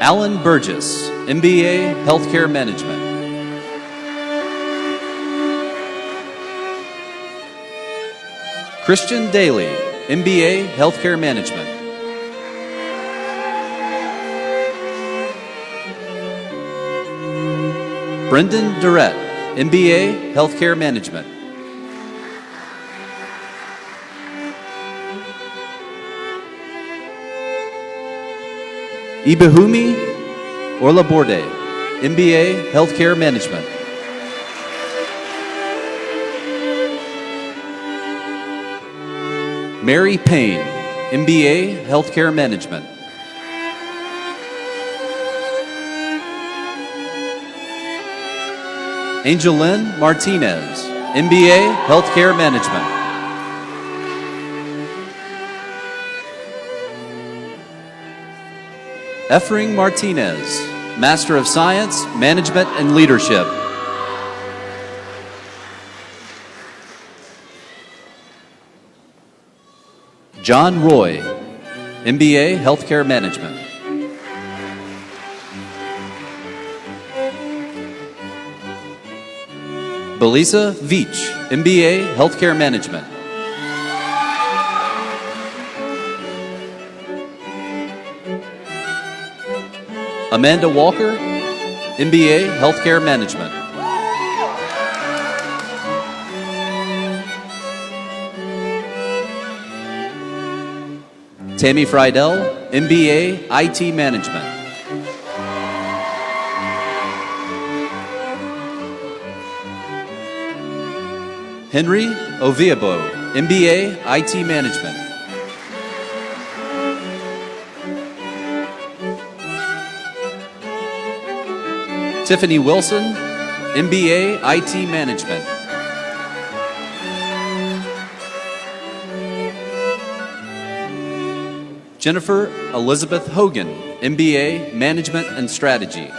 Alan Burgess, MBA, Healthcare Management. Christian Daly, MBA, Healthcare Management. Brendan Durrett, MBA, Healthcare Management. Ibahumi Orlaborde, MBA, Healthcare Management. Mary Payne, MBA, Healthcare Management. Angelyn Martinez, MBA, Healthcare Management. Efring Martinez, Master of Science, Management and Leadership. John Roy, MBA, Healthcare Management. Belisa Veach, MBA, Healthcare Management. Amanda Walker, MBA, Healthcare Management. Tammy Friedel, MBA, IT Management. Henry Oviabo, MBA, IT Management. Tiffany Wilson, MBA, IT Management. Jennifer Elizabeth Hogan, MBA, Management and Strategy.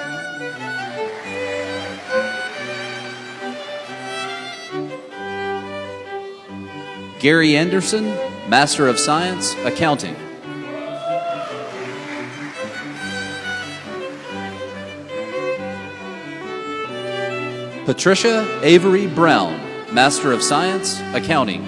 Gary Anderson, Master of Science, Accounting. Patricia Avery Brown, Master of Science, Accounting.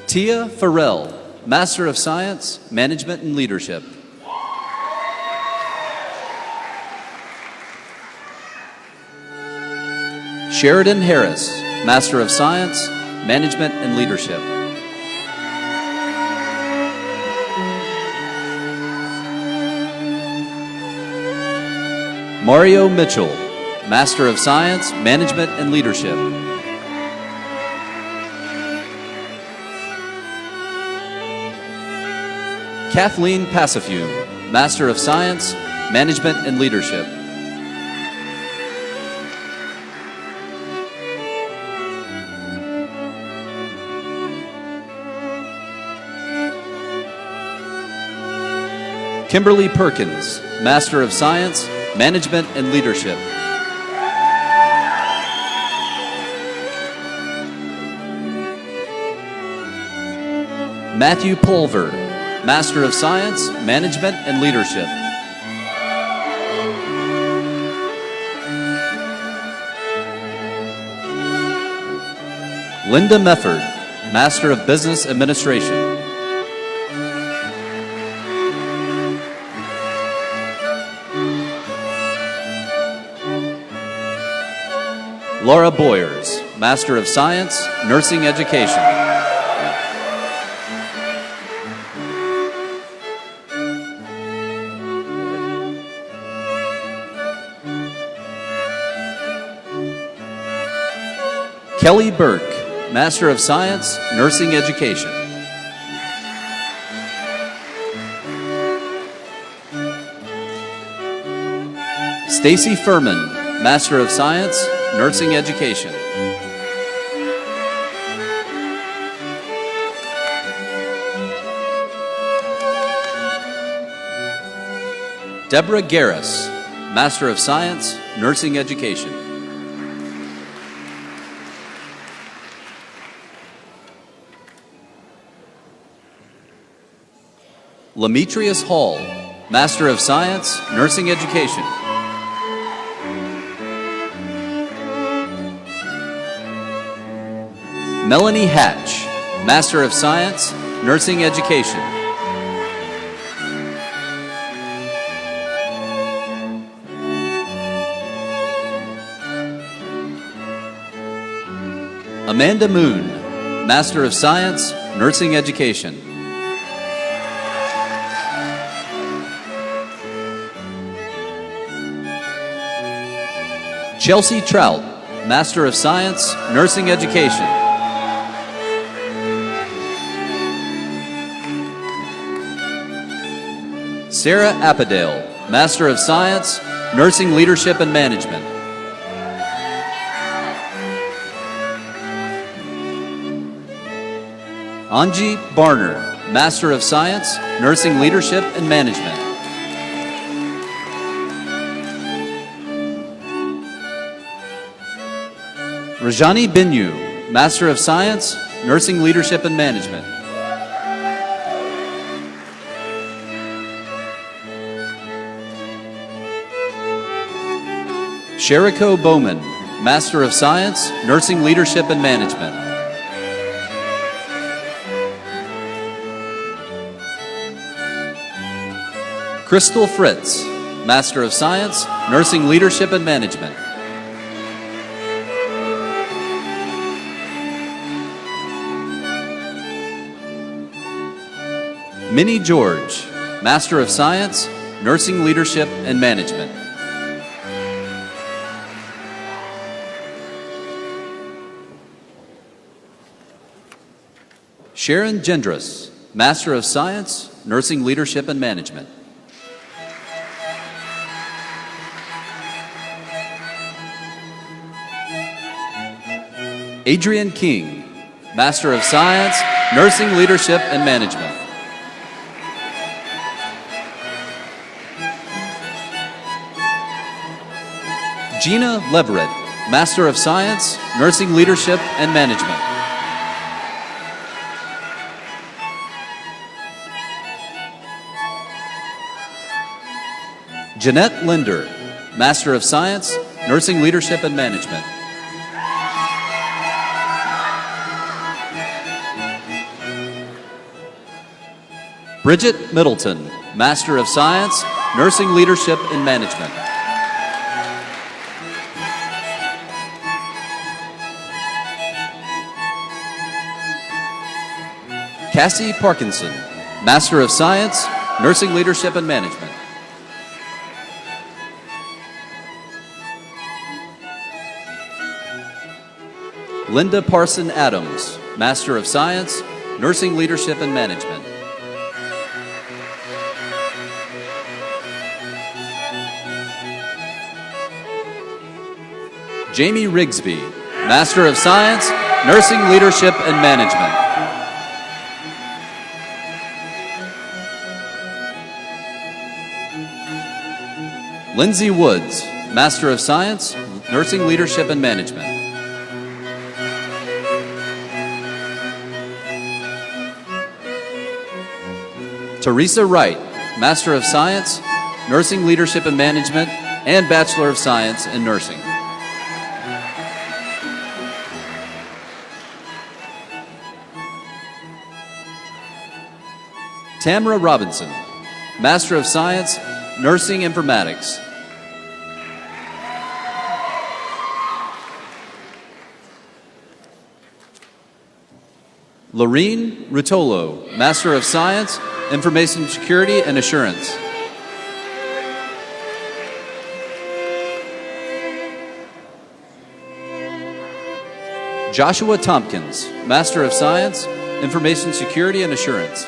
Tia Farrell, Master of Science, Management and Leadership. Sheridan Harris, Master of Science, Management and Leadership. Mario Mitchell, Master of Science, Management and Leadership. Kathleen Passafume, Master of Science, Management and Leadership. Kimberly Perkins, Master of Science, Management and Leadership. Matthew Pulver, Master of Science, Management and Leadership. Linda Mefford, Master of Business Administration. Laura Boyers, Master of Science, Nursing Education. Kelly Burke, Master of Science, Nursing Education. Stacy Furman, Master of Science, Nursing Education. Deborah Garris, Master of Science, Nursing Education. Lametrius Hall, Master of Science, Nursing Education. Melanie Hatch, Master of Science, Nursing Education. Amanda Moon, Master of Science, Nursing Education. Chelsea Trout, Master of Science, Nursing Education. Sarah Appadale, Master of Science, Nursing Leadership and Management. Anji Barner, Master of Science, Nursing Leadership and Management. Rajani Binyu, Master of Science, Nursing Leadership and Management. Sheriko Bowman, Master of Science, Nursing Leadership and Management. Crystal Fritz, Master of Science, Nursing Leadership and Management. Minnie George, Master of Science, Nursing Leadership and Management. Sharon Gendress, Master of Science, Nursing Leadership and Management. Adrian King, Master of Science, Nursing Leadership and Management. Gina Leverett, Master of Science, Nursing Leadership and Management. Jeanette Linder, Master of Science, Nursing Leadership and Management. Bridget Middleton, Master of Science, Nursing Leadership and Management. Cassie Parkinson, Master of Science, Nursing Leadership and Management. Linda Parson Adams, Master of Science, Nursing Leadership and Management. Jamie Rigsby, Master of Science, Nursing Leadership and Management. Lindsay Woods, Master of Science, Nursing Leadership and Management. Teresa Wright, Master of Science, Nursing Leadership and Management, and Bachelor of Science in Nursing. Tamara Robinson, Master of Science, Nursing Informatics. Lorene Rutolo, Master of Science, Information Security and Assurance. Joshua Tompkins, Master of Science, Information Security and Assurance.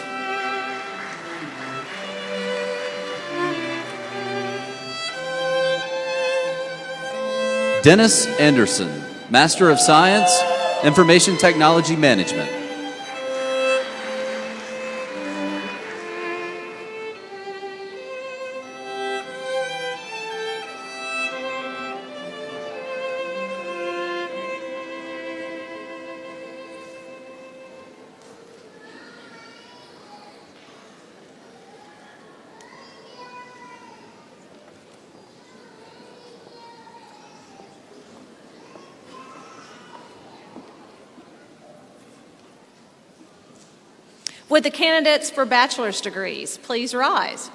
Dennis Anderson, Master of Science, Information Technology Management. Would the candidates for bachelor's degrees please rise?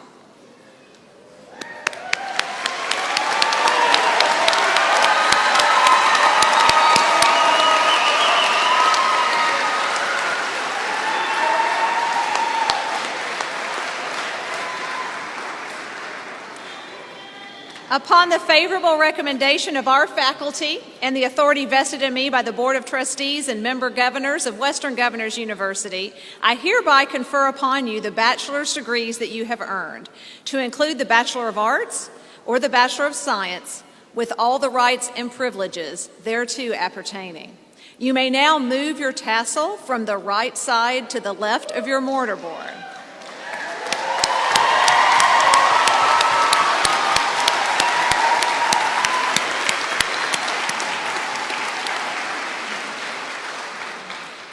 Upon the favorable recommendation of our faculty and the authority vested in me by the Board of Trustees and member governors of Western Governors University, I hereby confer upon you the bachelor's degrees that you have earned, to include the Bachelor of Arts or the Bachelor of Science, with all the rights and privileges thereto appertaining. You may now move your tassel from the right side to the left of your mortarboard.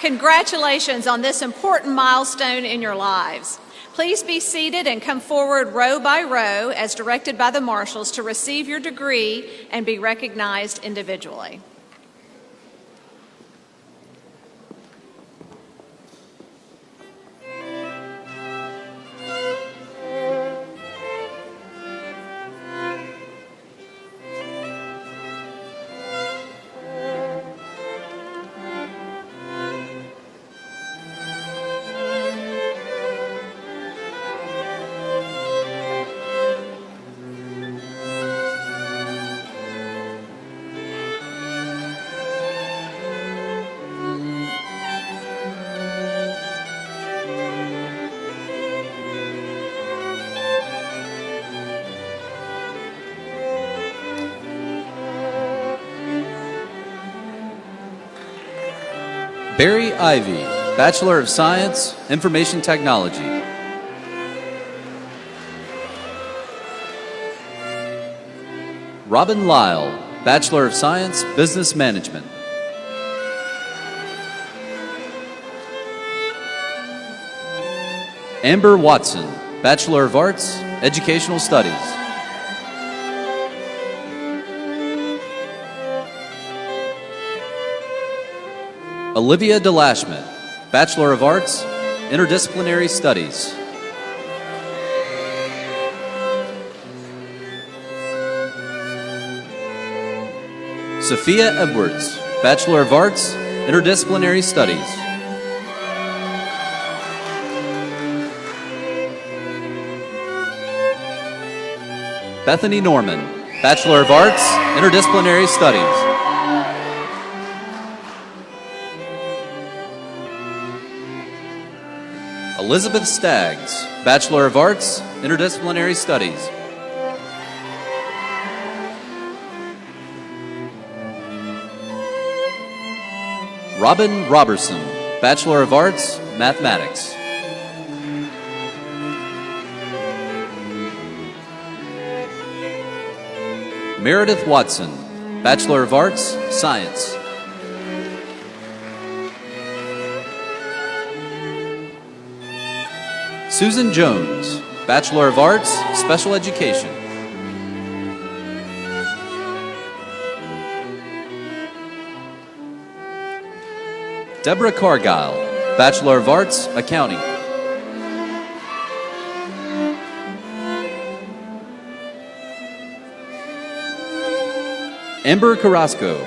Congratulations on this important milestone in your lives. Please be seated and come forward row by row as directed by the marshals to receive your degree and be recognized individually. Barry Ivy, Bachelor of Science, Information Technology. Robin Lyle, Bachelor of Science, Business Management. Amber Watson, Bachelor of Arts, Educational Studies. Olivia DeLashman, Bachelor of Arts, Interdisciplinary Studies. Sophia Edwards, Bachelor of Arts, Interdisciplinary Studies. Bethany Norman, Bachelor of Arts, Interdisciplinary Studies. Elizabeth Staggs, Bachelor of Arts, Interdisciplinary Studies. Robin Robertson, Bachelor of Arts, Mathematics. Meredith Watson, Bachelor of Arts, Science. Susan Jones, Bachelor of Arts, Special Education. Deborah Cargile, Bachelor of Arts, Accounting. Amber Carrasco,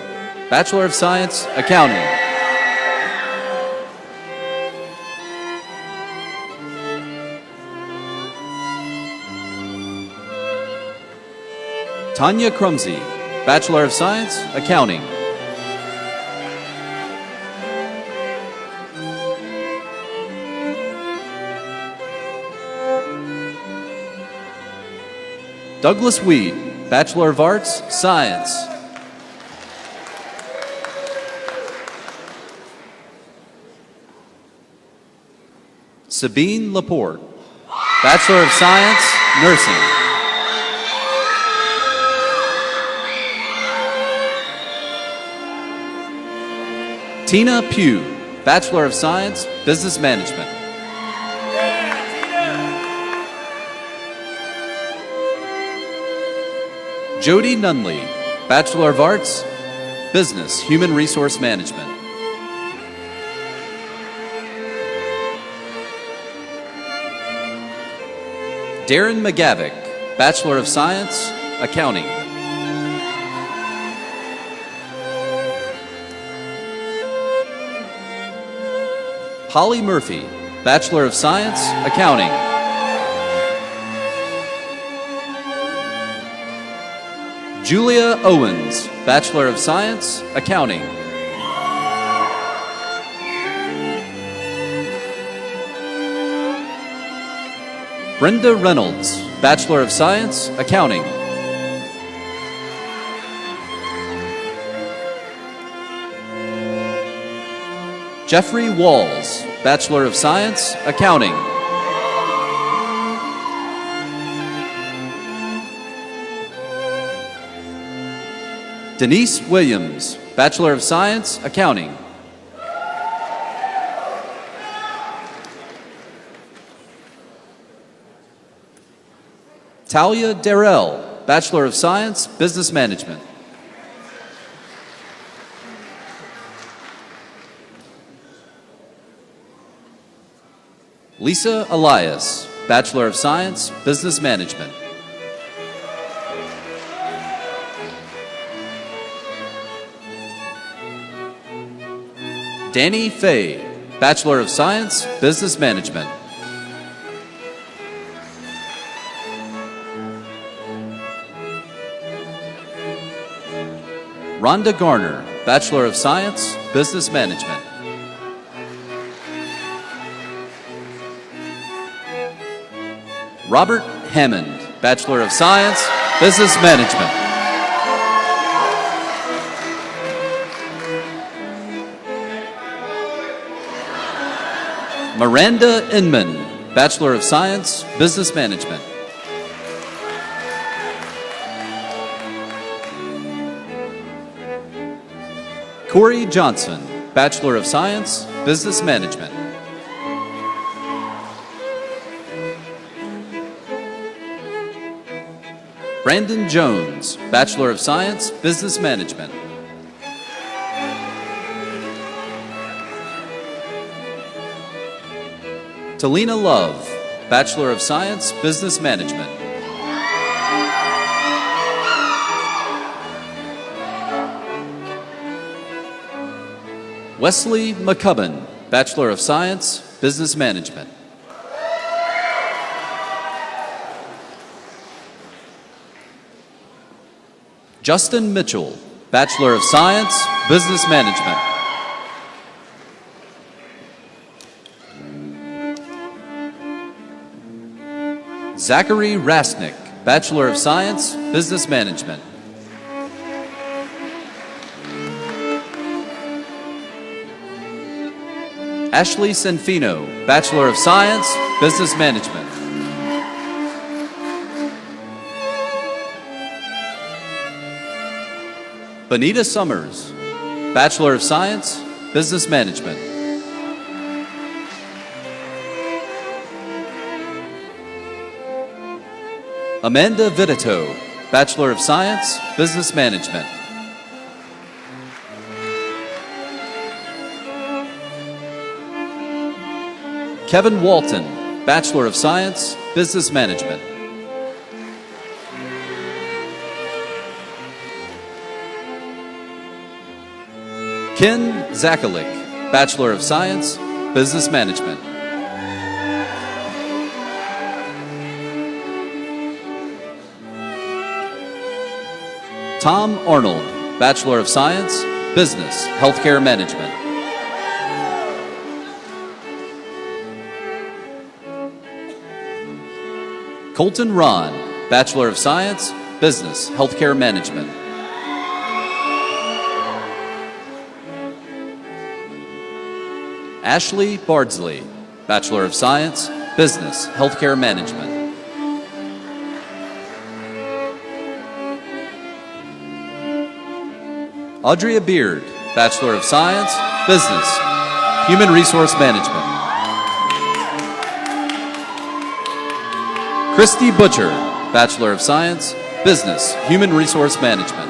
Bachelor of Science, Accounting. Tanya Crumsey, Bachelor of Science, Accounting. Douglas Weed, Bachelor of Arts, Science. Sabine Laporte, Bachelor of Science, Nursing. Tina Pugh, Bachelor of Science, Business Management. Jody Nunley, Bachelor of Arts, Business, Human Resource Management. Darren McGavick, Bachelor of Science, Accounting. Holly Murphy, Bachelor of Science, Accounting. Julia Owens, Bachelor of Science, Accounting. Brenda Reynolds, Bachelor of Science, Accounting. Jeffrey Walls, Bachelor of Science, Accounting. Denise Williams, Bachelor of Science, Accounting. Talia Darrell, Bachelor of Science, Business Management. Lisa Elias, Bachelor of Science, Business Management. Danny Fay, Bachelor of Science, Business Management. Rhonda Garner, Bachelor of Science, Business Management. Robert Hammond, Bachelor of Science, Business Management. Miranda Inman, Bachelor of Science, Business Management. Corey Johnson, Bachelor of Science, Business Management. Brandon Jones, Bachelor of Science, Business Management. Talina Love, Bachelor of Science, Business Management. Wesley McCubbin, Bachelor of Science, Business Management. Justin Mitchell, Bachelor of Science, Business Management. Zachary Rasnick, Bachelor of Science, Business Management. Ashley Senfino, Bachelor of Science, Business Management. Benita Summers, Bachelor of Science, Business Management. Amanda Vitito, Bachelor of Science, Business Management. Kevin Walton, Bachelor of Science, Business Management. Ken Zakalik, Bachelor of Science, Business Management. Tom Arnold, Bachelor of Science, Business, Healthcare Management. Colton Ron, Bachelor of Science, Business, Healthcare Management. Ashley Bardsley, Bachelor of Science, Business, Healthcare Management. Audrey Beard, Bachelor of Science, Business, Human Resource Management. Christy Butcher, Bachelor of Science, Business, Human Resource Management.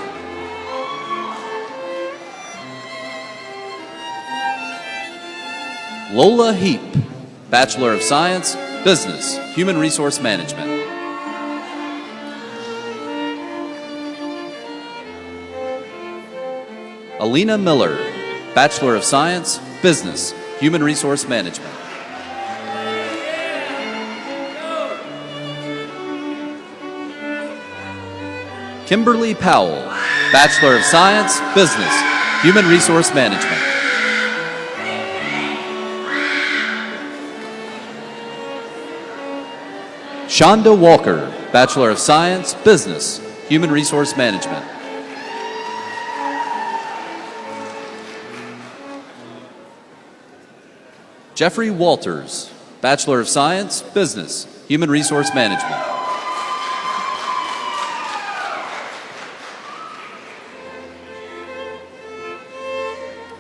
Lola Heap, Bachelor of Science, Business, Human Resource Management. Alina Miller, Bachelor of Science, Business, Human Resource Management. Kimberly Powell, Bachelor of Science, Business, Human Resource Management. Shonda Walker, Bachelor of Science, Business, Human Resource Management. Jeffrey Walters, Bachelor of Science, Business, Human Resource Management.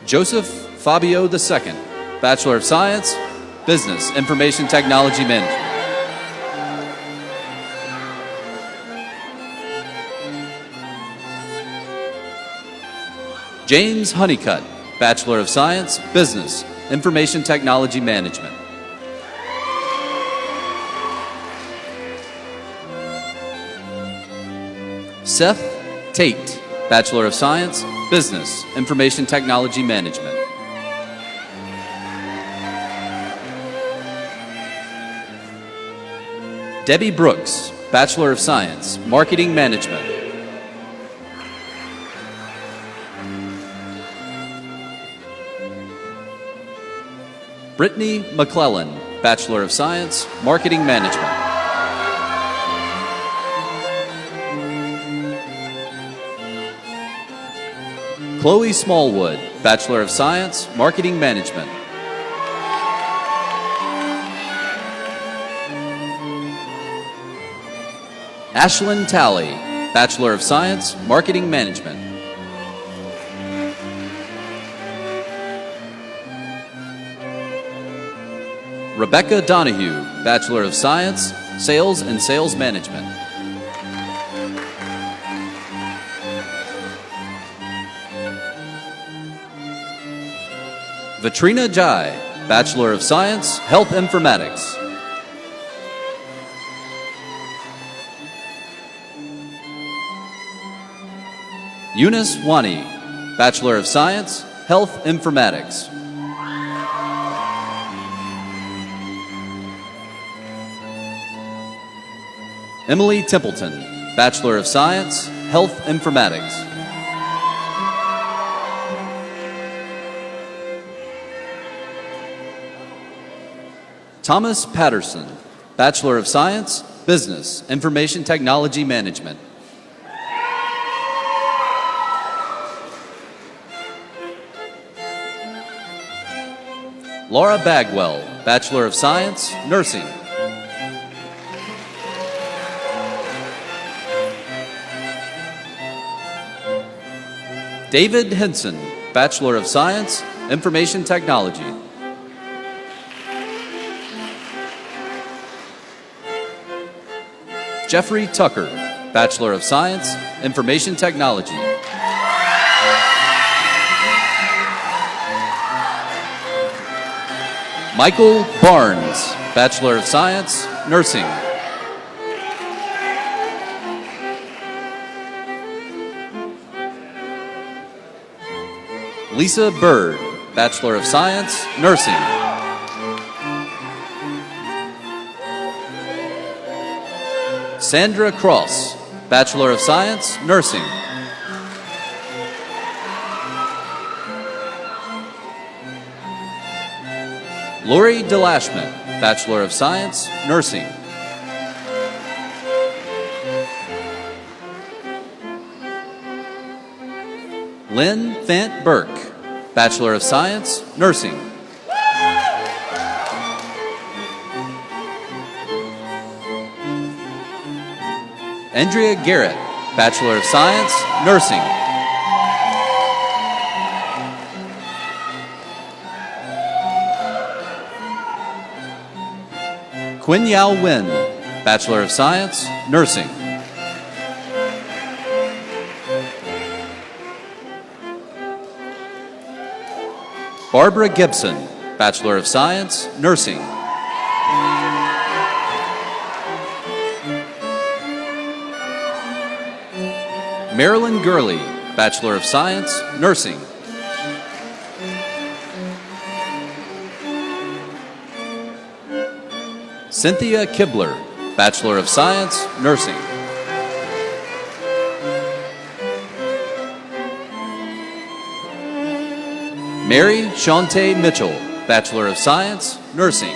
Joseph Fabio II, Bachelor of Science, Business, Information Technology Management. James Honeycutt, Bachelor of Science, Business, Information Technology Management. Seth Tate, Bachelor of Science, Business, Information Technology Management. Debbie Brooks, Bachelor of Science, Marketing Management. Brittany McClellan, Bachelor of Science, Marketing Management. Chloe Smallwood, Bachelor of Science, Marketing Management. Ashlyn Talley, Bachelor of Science, Marketing Management. Rebecca Donahue, Bachelor of Science, Sales and Sales Management. Vitrina Jai, Bachelor of Science, Health Informatics. Eunice Wani, Bachelor of Science, Health Informatics. Emily Templeton, Bachelor of Science, Health Informatics. Thomas Patterson, Bachelor of Science, Business, Information Technology Management. Laura Bagwell, Bachelor of Science, Nursing. David Henson, Bachelor of Science, Information Technology. Jeffrey Tucker, Bachelor of Science, Information Technology. Michael Barnes, Bachelor of Science, Nursing. Lisa Bird, Bachelor of Science, Nursing. Sandra Cross, Bachelor of Science, Nursing. Lori DeLashman, Bachelor of Science, Nursing. Lynn Thant Burke, Bachelor of Science, Nursing. Andrea Garrett, Bachelor of Science, Nursing. Quinn Yao Wen, Bachelor of Science, Nursing. Barbara Gibson, Bachelor of Science, Nursing. Marilyn Gurley, Bachelor of Science, Nursing. Cynthia Kibler, Bachelor of Science, Nursing. Mary Shantae Mitchell, Bachelor of Science, Nursing.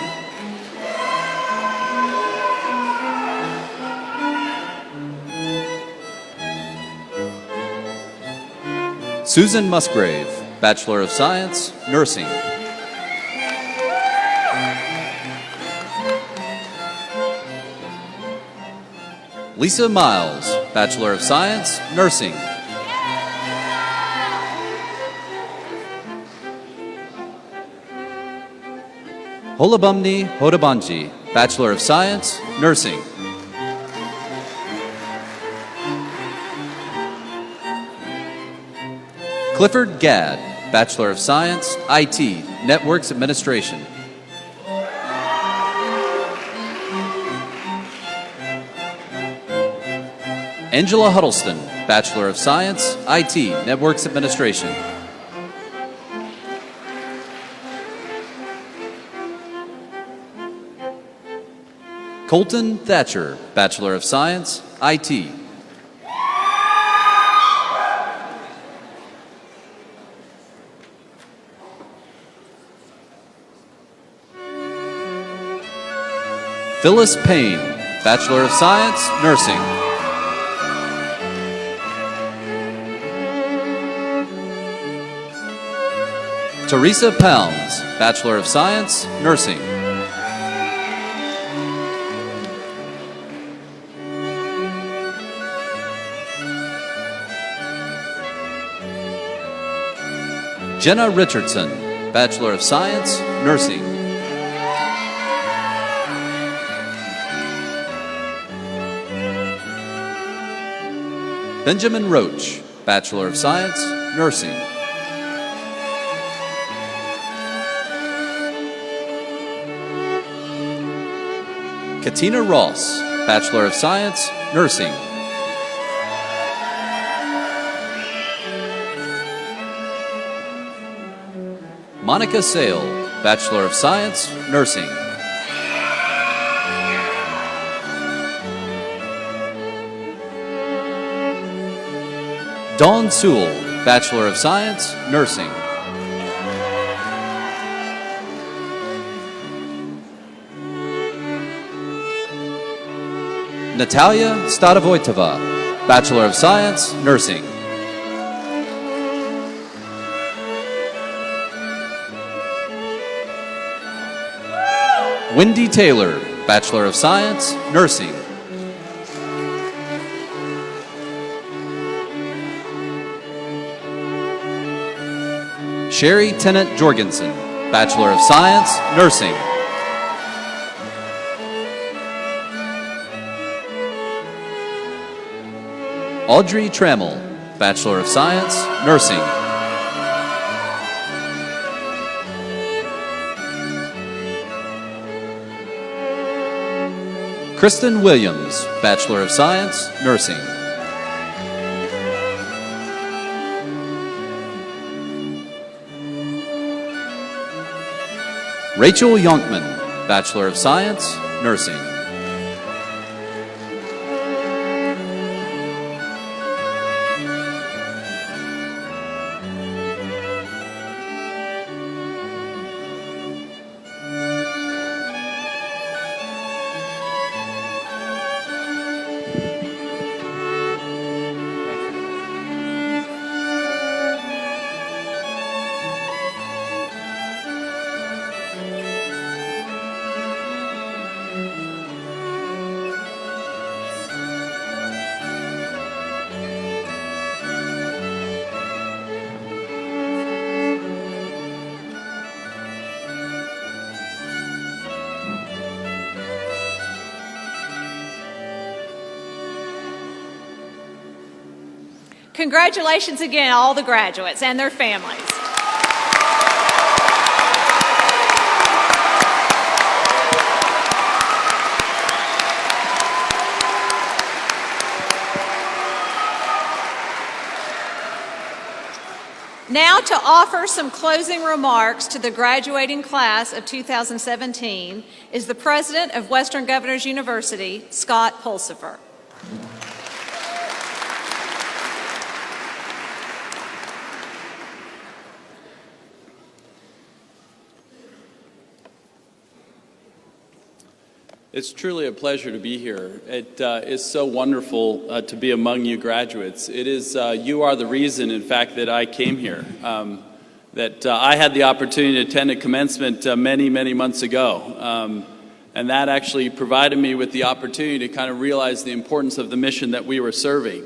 Susan Musgrave, Bachelor of Science, Nursing. Lisa Miles, Bachelor of Science, Nursing. Holabumni Hodabanji, Bachelor of Science, Nursing. Clifford Gadd, Bachelor of Science, IT, Networks Administration. Angela Huddleston, Bachelor of Science, IT, Networks Administration. Colton Thatcher, Bachelor of Science, IT. Phyllis Payne, Bachelor of Science, Nursing. Teresa Pounds, Bachelor of Science, Nursing. Jenna Richardson, Bachelor of Science, Nursing. Benjamin Roach, Bachelor of Science, Nursing. Katina Ross, Bachelor of Science, Nursing. Monica Sale, Bachelor of Science, Nursing. Dawn Sewell, Bachelor of Science, Nursing. Natalia Stadavoitova, Bachelor of Science, Nursing. Wendy Taylor, Bachelor of Science, Nursing. Sherry Tennant Jorgensen, Bachelor of Science, Nursing. Audrey Trammell, Bachelor of Science, Nursing. Kristen Williams, Bachelor of Science, Nursing. Rachel Yonkman, Bachelor of Science, Nursing. Congratulations again, all the graduates and their families. Now to offer some closing remarks to the graduating class of 2017 is the President of Western Governors University, Scott Pulsifer. It's truly a pleasure to be here. It is so wonderful to be among you graduates. It is, you are the reason, in fact, that I came here. That I had the opportunity to attend a commencement many months ago. And that actually provided me with the opportunity to kind of realize the importance of the mission that we were serving.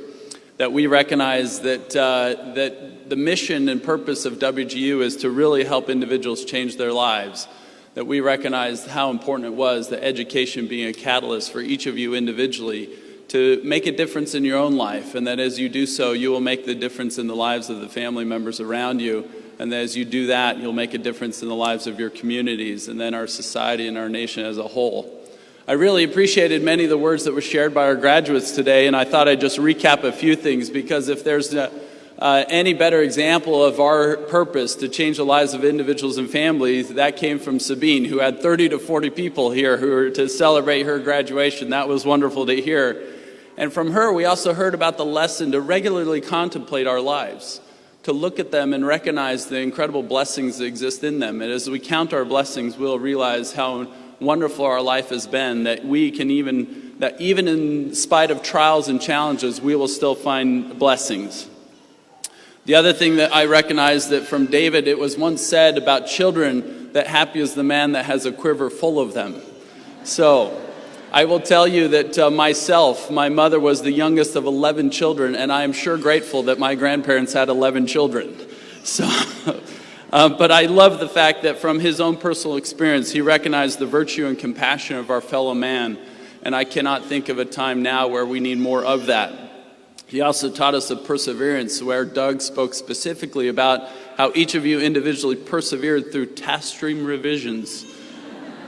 That we recognize that, that the mission and purpose of WGU is to really help individuals change their lives. That we recognized how important it was, that education being a catalyst for each of you individually to make a difference in your own life, and that as you do so, you will make the difference in the lives of the family members around you, and that as you do that, you'll make a difference in the lives of your communities, and then our society and our nation as a whole. I really appreciated many of the words that were shared by our graduates today, and I thought I'd just recap a few things, because if there's any better example of our purpose to change the lives of individuals and families, that came from Sabine, who had 30 to 40 people here who were to celebrate her graduation. That was wonderful to hear. And from her, we also heard about the lesson to regularly contemplate our lives, to look at them and recognize the incredible blessings that exist in them. And as we count our blessings, we'll realize how wonderful our life has been, that we can even in spite of trials and challenges, we will still find blessings. The other thing that I recognize that from David, it was once said about children that happy is the man that has a quiver full of them. So I will tell you that my mother was the youngest of 11 children, and I am sure grateful that my grandparents had 11 children. So, but I love the fact that from his own personal experience, he recognized the virtue and compassion of our fellow man, and I cannot think of a time now where we need more of that. He also taught us of perseverance, where Doug spoke specifically about how each of you individually persevered through task stream revisions.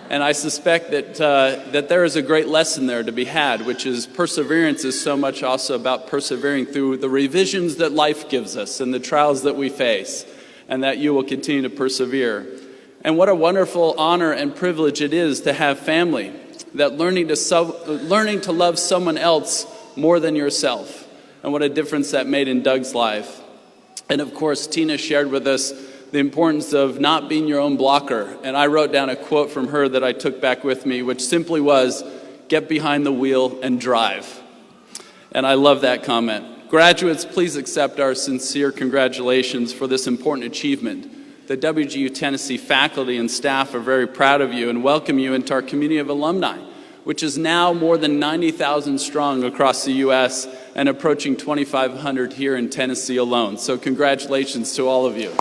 And I suspect that there is a great lesson there to be had, which is perseverance is so much also about persevering through the revisions that life gives us and the trials that we face, and that you will continue to persevere. And what a wonderful honor and privilege it is to have family, that learning to love someone else more than yourself. And what a difference that made in Doug's life. And of course, Tina shared with us the importance of not being your own blocker. And I wrote down a quote from her that I took back with me, which simply was, "Get behind the wheel and drive." And I love that comment. Graduates, please accept our sincere congratulations for this important achievement. the WGU Tennessee faculty and staff are very proud of you and welcome you into our community of alumni, which is now more than 90,000 strong across the U.S. and approaching 2,500 here in Tennessee alone. So congratulations to all of you.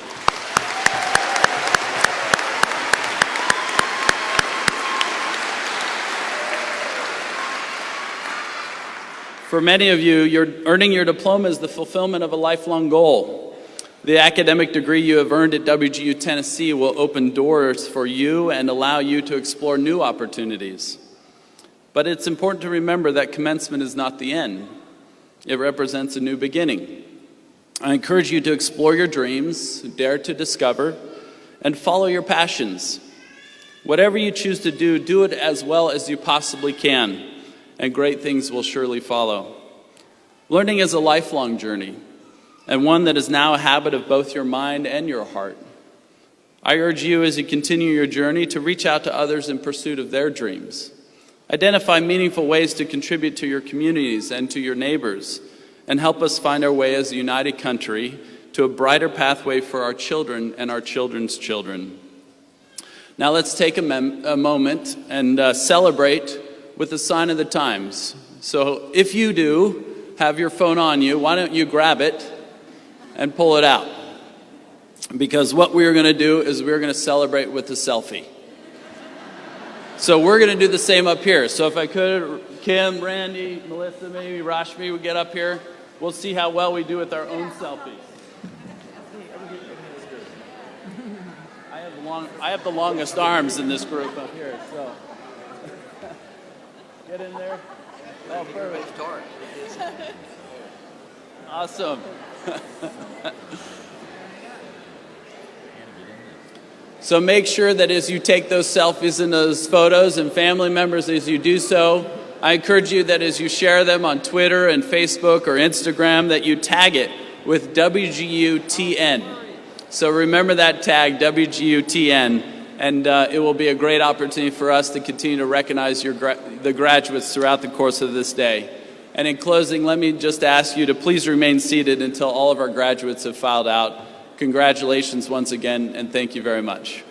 For many of you, earning your diploma is the fulfillment of a lifelong goal. The academic degree you have earned at WGU Tennessee will open doors for you and allow you to explore new opportunities. But it's important to remember that commencement is not the end. It represents a new beginning. I encourage you to explore your dreams, dare to discover, and follow your passions. Whatever you choose to do, do it as well as you possibly can, and great things will surely follow. Learning is a lifelong journey, and one that is now a habit of both your mind and your heart. I urge you, as you continue your journey, to reach out to others in pursuit of their dreams. Identify meaningful ways to contribute to your communities and to your neighbors, and help us find our way as a united country to a brighter pathway for our children and our children's children. Now let's take a moment and celebrate with a sign of the times. So if you do have your phone on you, why don't you grab it and pull it out? Because what we're going to do is we're going to celebrate with a selfie. So we're going to do the same up here. So if I could, Kim, Randy, Melissa, maybe Rashmi would get up here. We'll see how well we do with our own selfies. I have the longest arms in this group up here, so. Get in there. Oh, perfect. Awesome. So make sure that as you take those selfies and those photos, and family members as you do so, I encourage you that as you share them on Twitter and Facebook or Instagram, that you tag it with WGUTN. So remember that tag, WGUTN. And it will be a great opportunity for us to continue to recognize the graduates throughout the course of this day. And in closing, let me just ask you to please remain seated until all of our graduates have filed out. Congratulations once again, and thank you very much.